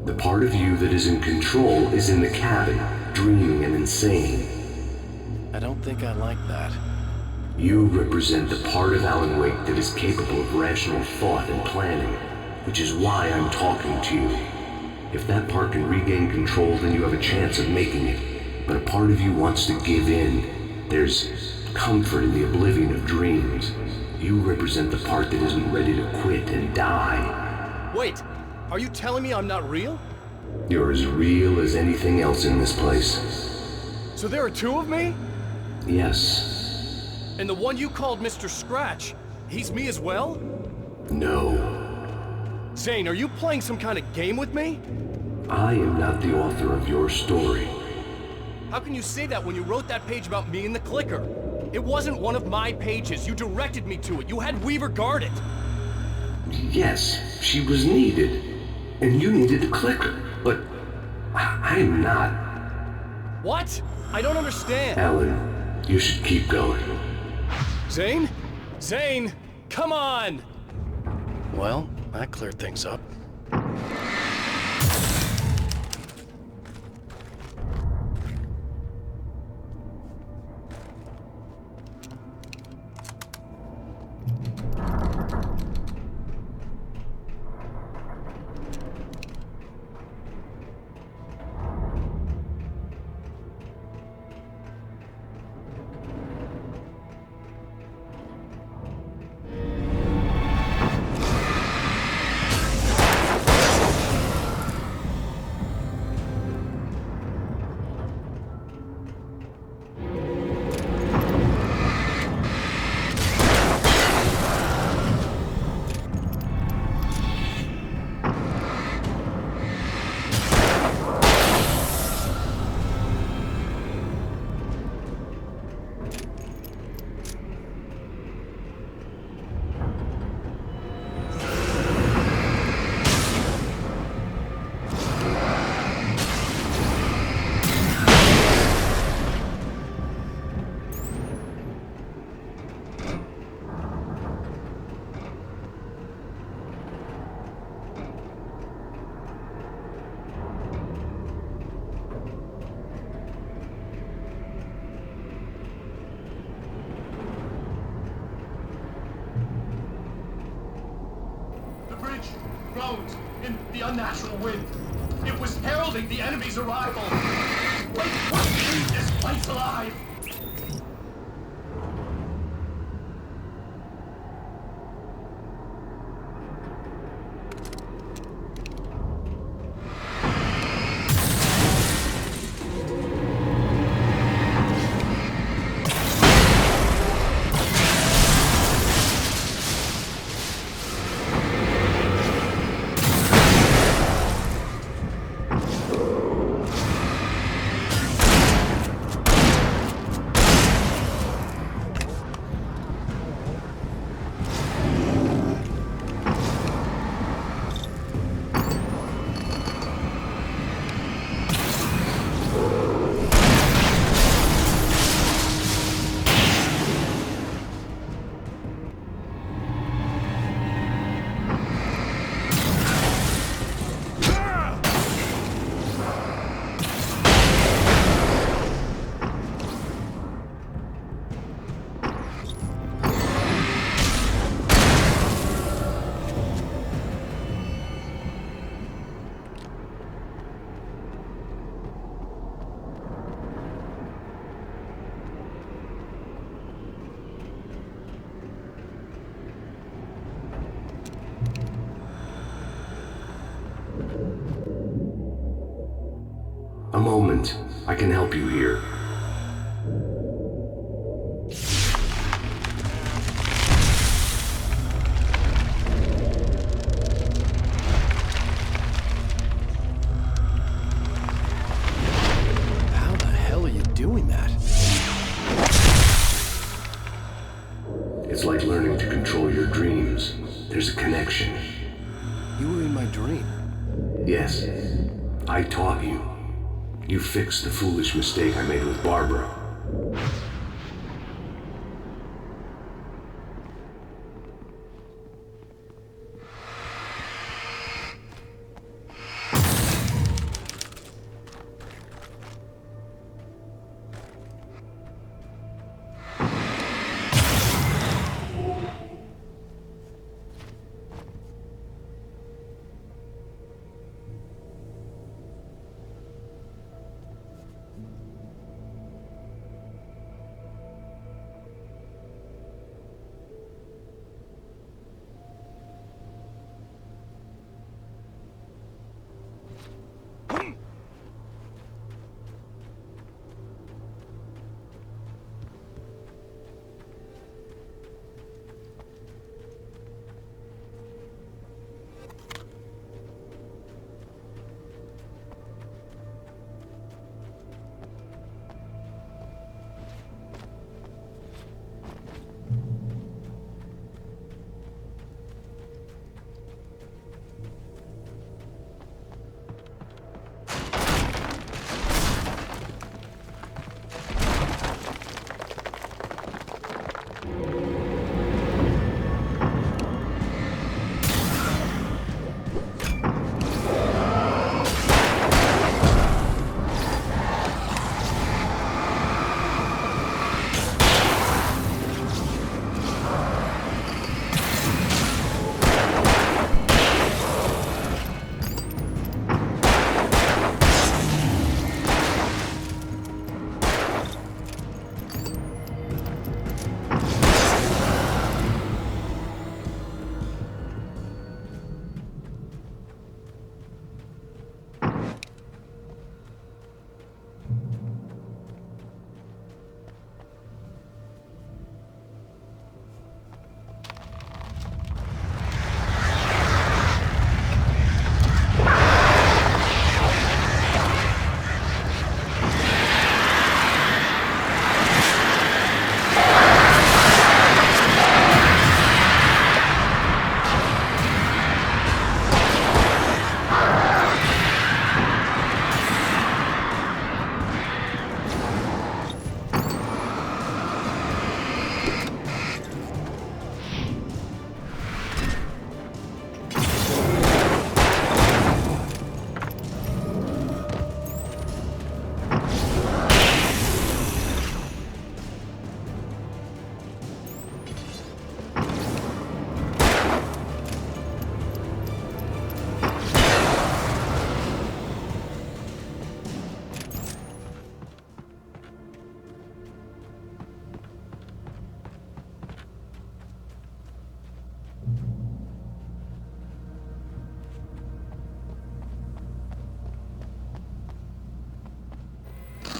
The part of you that is in control is in the cabin, dreaming and insane. I don't think I like that. You represent the part of Alan Wake that is capable of rational thought and planning, which is why I'm talking to you. If that part can regain control, then you have a chance of making it. But a part of you wants to give in. There's comfort in the oblivion of dreams. You represent the part that isn't ready to quit and die. Wait! Are you telling me I'm not real? You're as real as anything else in this place. So there are two of me? Yes. And the one you called Mr. Scratch, he's me as well? No. Zane, are you playing some kind of game with me? I am not the author of your story. How can you say that when you wrote that page about me in the clicker? It wasn't one of my pages. You directed me to it. You had Weaver guard it. Yes, she was needed. And you needed the clicker. But I'm not. What? I don't understand. Alan, you should keep going. Zane? Zane! Come on! Well, that cleared things up. groans in the unnatural wind. It was heralding the enemy's arrival. Wait, leave this place alive! A moment. I can help you here. How the hell are you doing that? It's like learning to control your dreams. There's a connection. You were in my dream. Yes. I taught you. You fixed the foolish mistake I made with Barbara.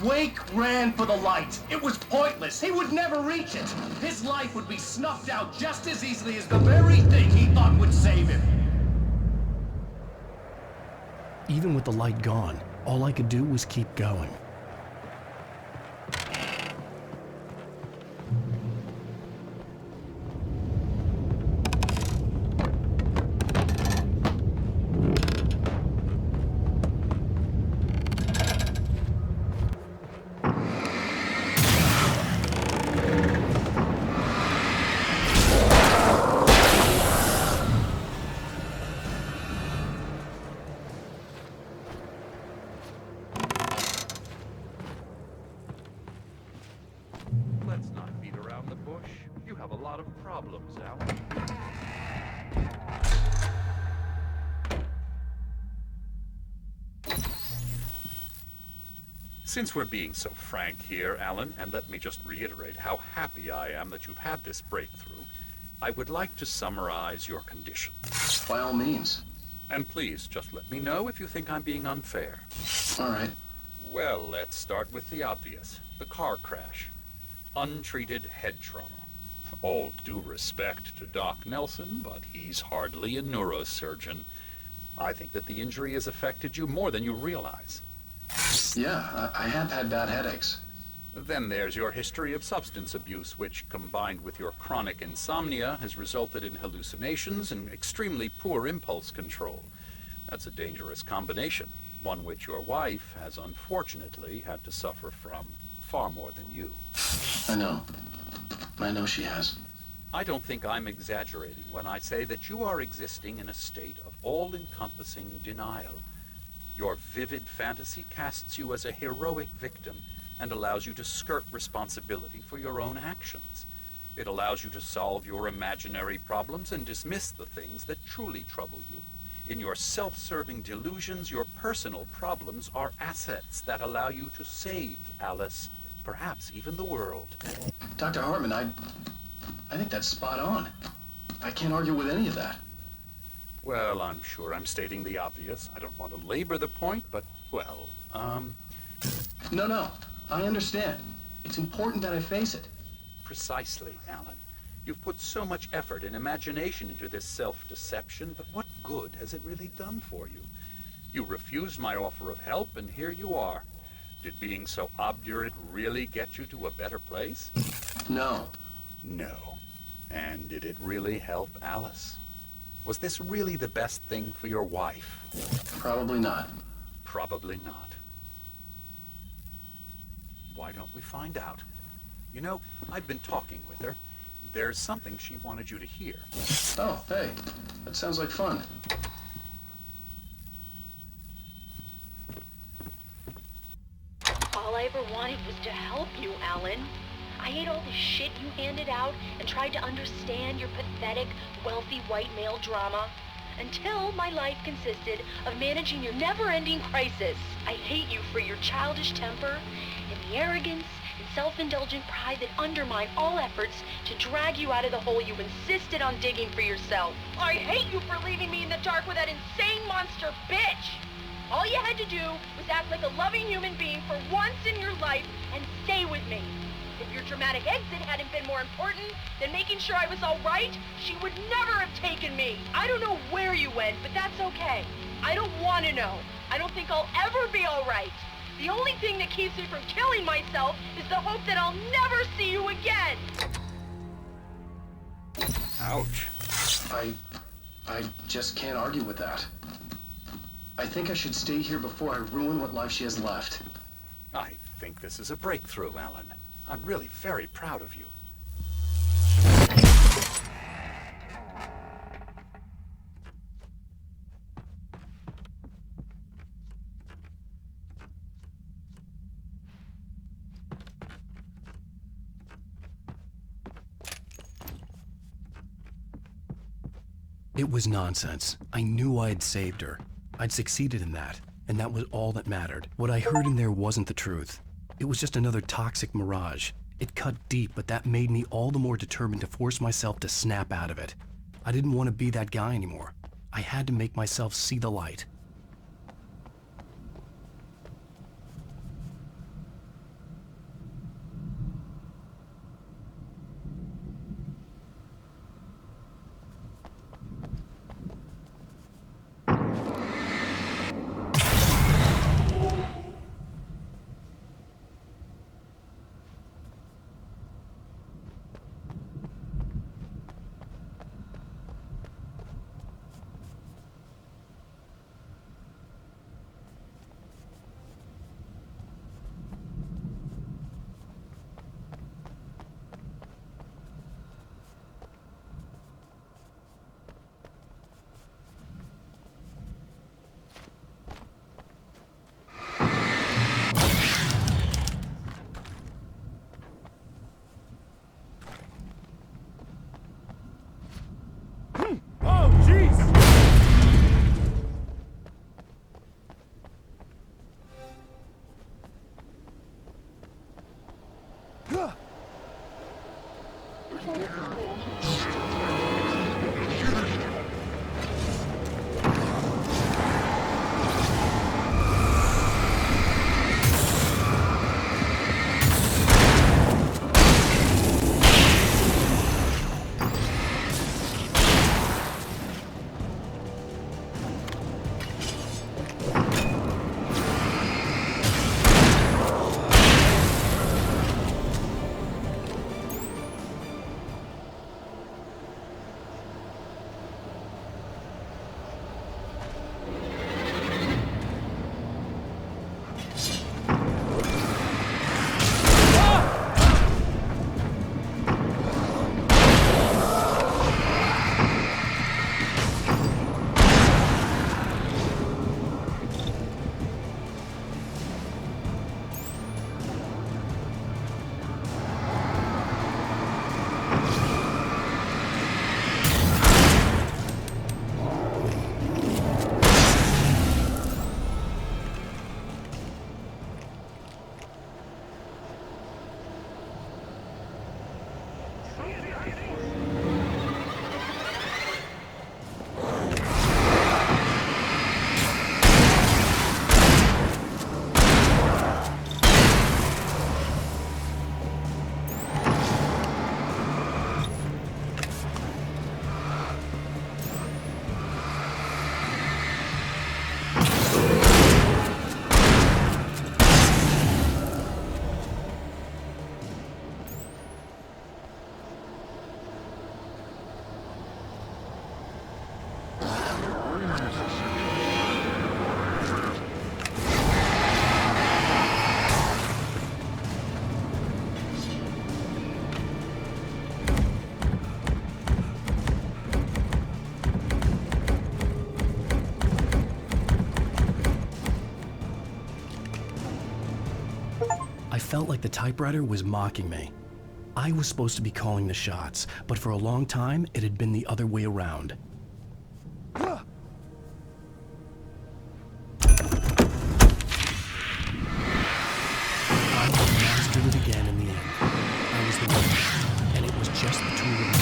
Wake ran for the light. It was pointless. He would never reach it. His life would be snuffed out just as easily as the very thing he thought would save him. Even with the light gone, all I could do was keep going. Let's not beat around the bush. You have a lot of problems, Alan. Since we're being so frank here, Alan, and let me just reiterate how happy I am that you've had this breakthrough, I would like to summarize your condition. By all means. And please, just let me know if you think I'm being unfair. All right. Well, let's start with the obvious. The car crash. Untreated head trauma. All due respect to Doc Nelson, but he's hardly a neurosurgeon. I think that the injury has affected you more than you realize. Yeah, I have had bad headaches. Then there's your history of substance abuse, which, combined with your chronic insomnia, has resulted in hallucinations and extremely poor impulse control. That's a dangerous combination, one which your wife has unfortunately had to suffer from far more than you. I know she has. I don't think I'm exaggerating when I say that you are existing in a state of all-encompassing denial. Your vivid fantasy casts you as a heroic victim and allows you to skirt responsibility for your own actions. It allows you to solve your imaginary problems and dismiss the things that truly trouble you. In your self-serving delusions, your personal problems are assets that allow you to save Alice, perhaps even the world. Dr. Hartman, I think that's spot on. I can't argue with any of that. Well, I'm sure I'm stating the obvious. I don't want to labor the point, but, well, No, I understand. It's important that I face it. Precisely, Alan. You've put so much effort and imagination into this self-deception, but what good has it really done for you? You refused my offer of help, and here you are. Did being so obdurate really get you to a better place? No. No. And did it really help Alice? Was this really the best thing for your wife? Probably not. Probably not. Why don't we find out? You know, I've been talking with her. There's something she wanted you to hear. Oh, hey. That sounds like fun. All I ever wanted was to help you, Alan. I ate all the shit you handed out and tried to understand your pathetic, wealthy white male drama until my life consisted of managing your never-ending crisis. I hate you for your childish temper and the arrogance and self-indulgent pride that undermine all efforts to drag you out of the hole you insisted on digging for yourself. I hate you for leaving me in the dark with that insane monster bitch! All you had to do was act like a loving human being for once in your life and stay with me. If your dramatic exit hadn't been more important than making sure I was all right, she would never have taken me. I don't know where you went, but that's okay. I don't want to know. I don't think I'll ever be all right. The only thing that keeps me from killing myself is the hope that I'll never see you again. Ouch. I just can't argue with that. I think I should stay here before I ruin what life she has left. I think this is a breakthrough, Alan. I'm really very proud of you. It was nonsense. I knew I had saved her. I'd succeeded in that, and that was all that mattered. What I heard in there wasn't the truth. It was just another toxic mirage. It cut deep, but that made me all the more determined to force myself to snap out of it. I didn't want to be that guy anymore. I had to make myself see the light. I felt like the typewriter was mocking me. I was supposed to be calling the shots, but for a long time, it had been the other way around. I mastered it again in the end. I was the winner, and it was just the two of us.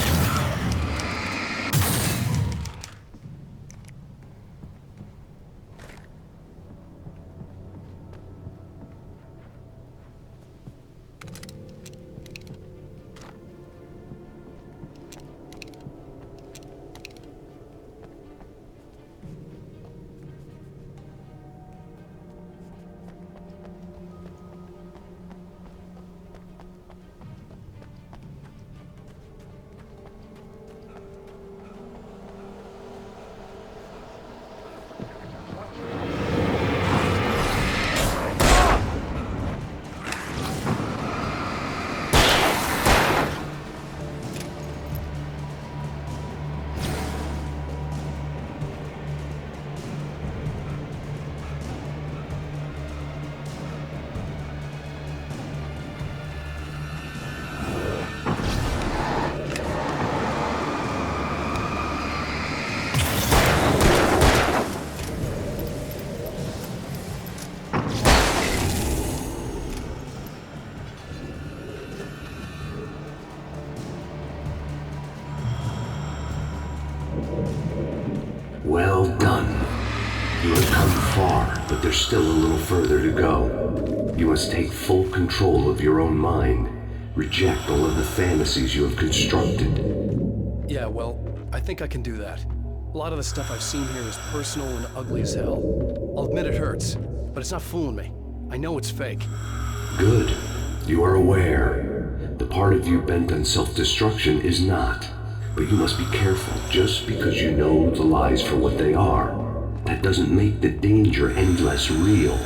Well done. You have come far, but there's still a little further to go. You must take full control of your own mind. Reject all of the fantasies you have constructed. Yeah, well, I think I can do that. A lot of the stuff I've seen here is personal and ugly as hell. I'll admit it hurts, but it's not fooling me. I know it's fake. Good. You are aware. The part of you bent on self-destruction is not. But you must be careful. Just because you know the lies for what they are, that doesn't make the danger any less real.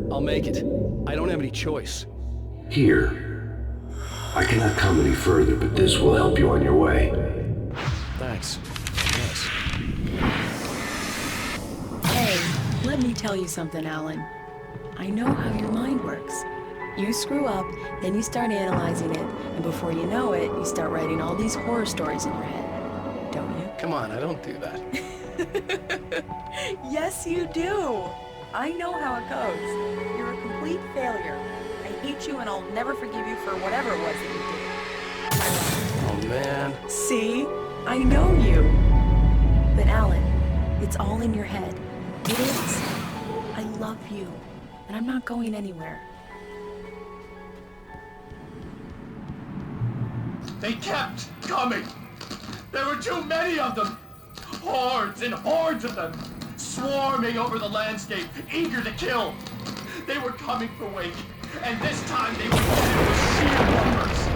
I'll make it. I don't have any choice. Here. I cannot come any further, but this will help you on your way. Thanks. Yes. Hey, let me tell you something, Alan. I know how your mind works. You screw up, then you start analyzing it, and before you know it, you start writing all these horror stories in your head. Don't you? Come on, I don't do that. Yes, you do. I know how it goes. You're a complete failure. I hate you, and I'll never forgive you for whatever it was that you did. Oh, man. See? I know you. But Alan, it's all in your head. It is. I love you, and I'm not going anywhere. They kept coming. There were too many of them. Hordes and hordes of them, swarming over the landscape, eager to kill. They were coming for Wake, and this time they would get it with sheer numbers.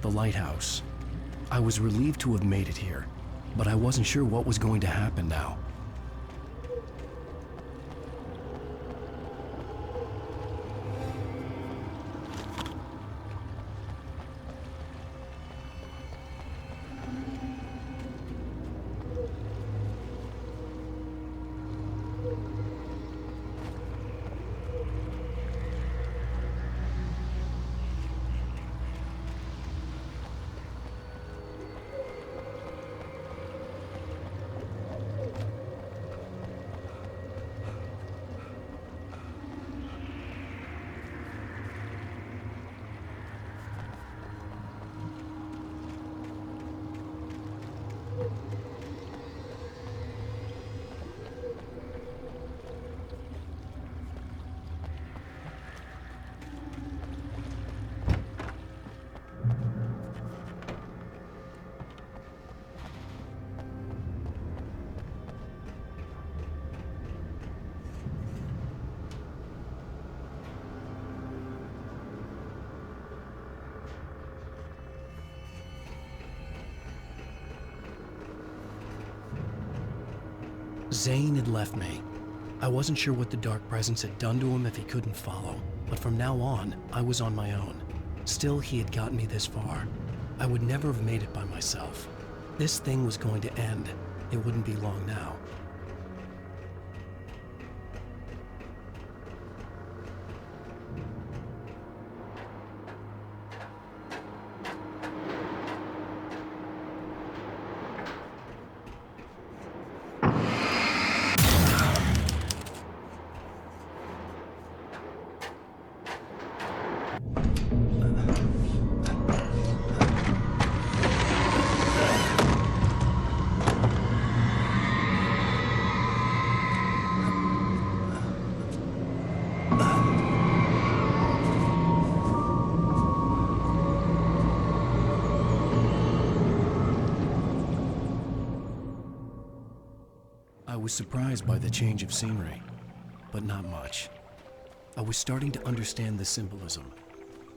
the lighthouse. I was relieved to have made it here, but I wasn't sure what was going to happen now. Zane had left me. I wasn't sure what the dark presence had done to him if he couldn't follow, but from now on, I was on my own. Still, he had gotten me this far. I would never have made it by myself. This thing was going to end. It wouldn't be long now. I was surprised by the change of scenery, but not much. I was starting to understand the symbolism,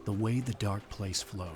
the way the dark place flowed.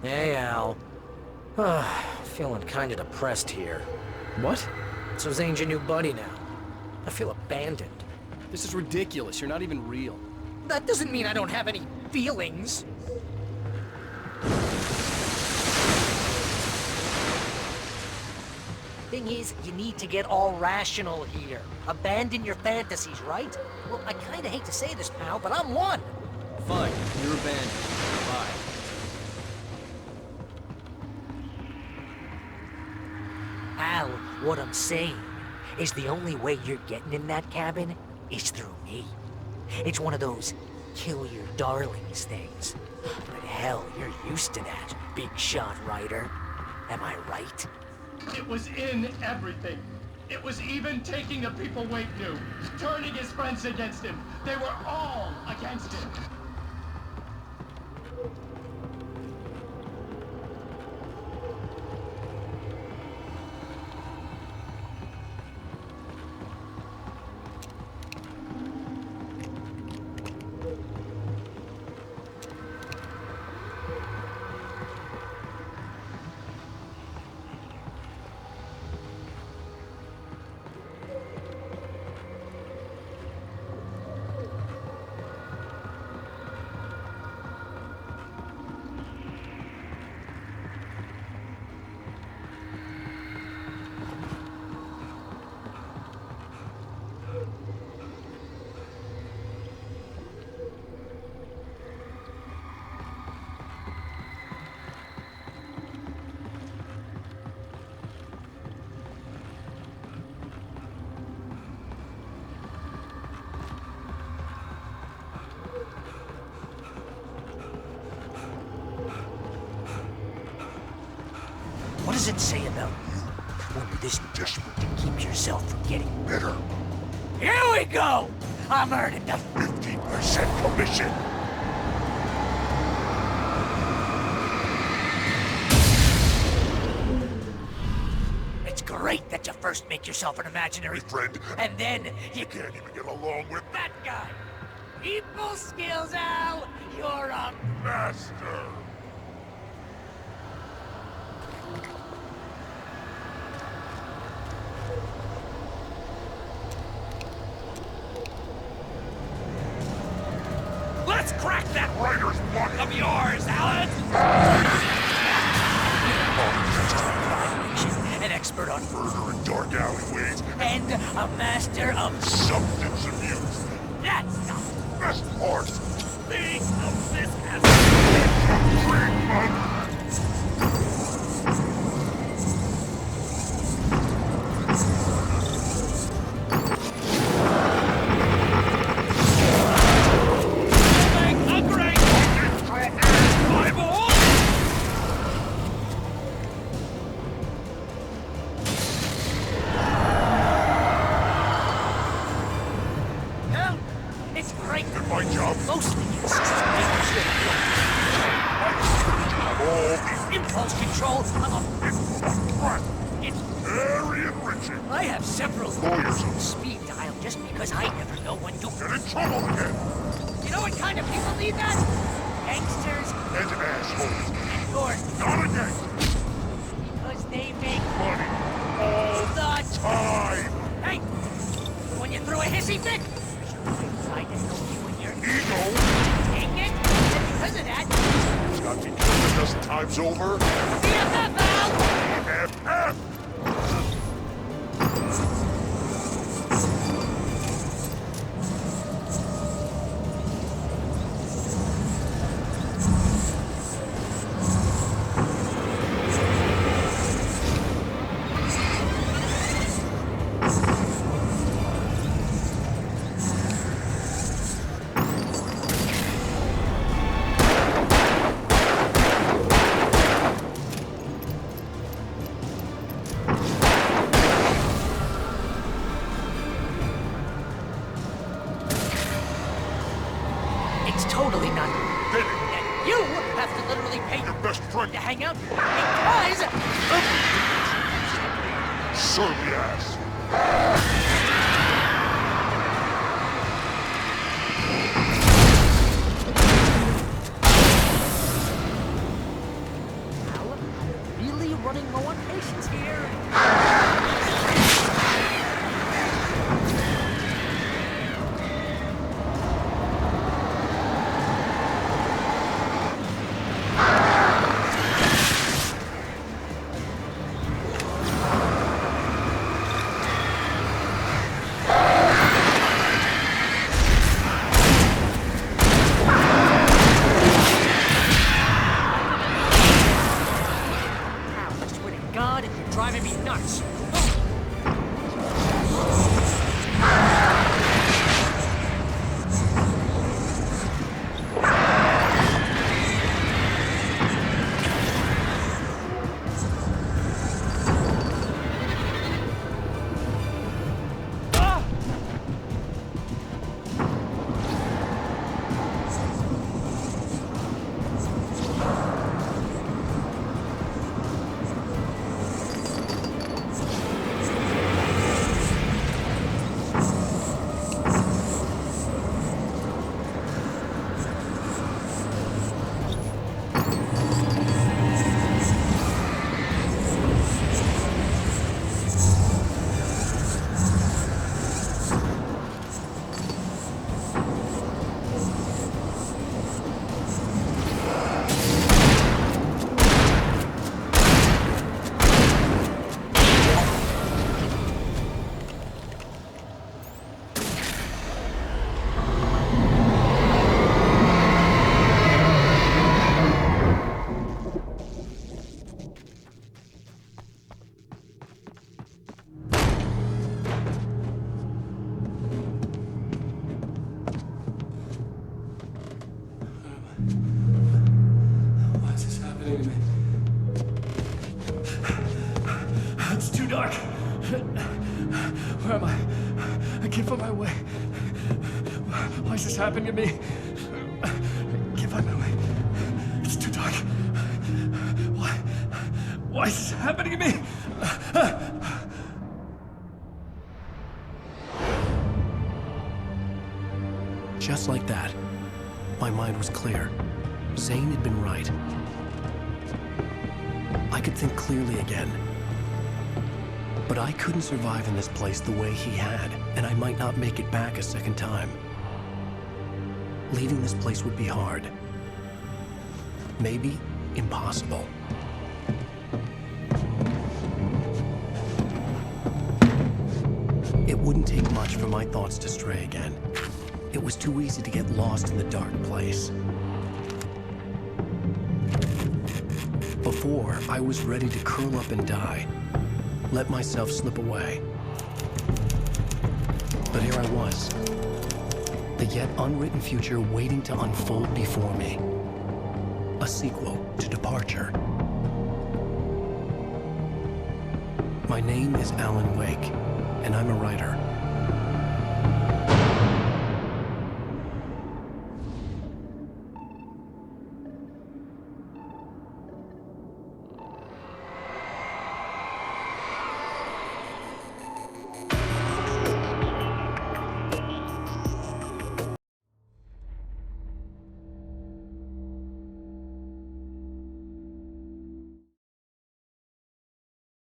Hey, Al. Feeling kinda depressed here. What? So Zane's your new buddy now. I feel abandoned. This is ridiculous. You're not even real. That doesn't mean I don't have any feelings. Thing is, you need to get all rational here. Abandon your fantasies, right? Well, I kinda hate to say this, pal, but I'm one. Fine, you're abandoned. Bye. Al, what I'm saying is the only way you're getting in that cabin is through me. It's one of those kill your darlings things. But hell, you're used to that, big shot writer. Am I right? It was in everything. It was even taking the people Wake knew, turning his friends against him. They were all against him. does it say about you when you're this desperate to keep yourself from getting bitter? Here we go! I'm earning the 50% commission. It's great that you first make yourself an imaginary friend, and then you can't even get along with that guy. People skills, Al! You're a master! Let's crack that writer's block of yours, Alan! An expert on murder and dark alleyways, and a master of substance abuse. That's not the best part. Speak of this as treatment. Why is this happening to me? dark. Where am I? I can't find my way. Why is this happening to me? I can't find my way. It's too dark. Why is this happening to me? Just like that, my mind was clear. Zane had been right. I could think clearly again. But I couldn't survive in this place the way he had, and I might not make it back a second time. Leaving this place would be hard. Maybe impossible. It wouldn't take much for my thoughts to stray again. It was too easy to get lost in the dark place. Before, I was ready to curl up and die, let myself slip away. But here I was, the yet unwritten future waiting to unfold before me. A sequel to Departure. My name is Alan Uэйk, and I'm a writer.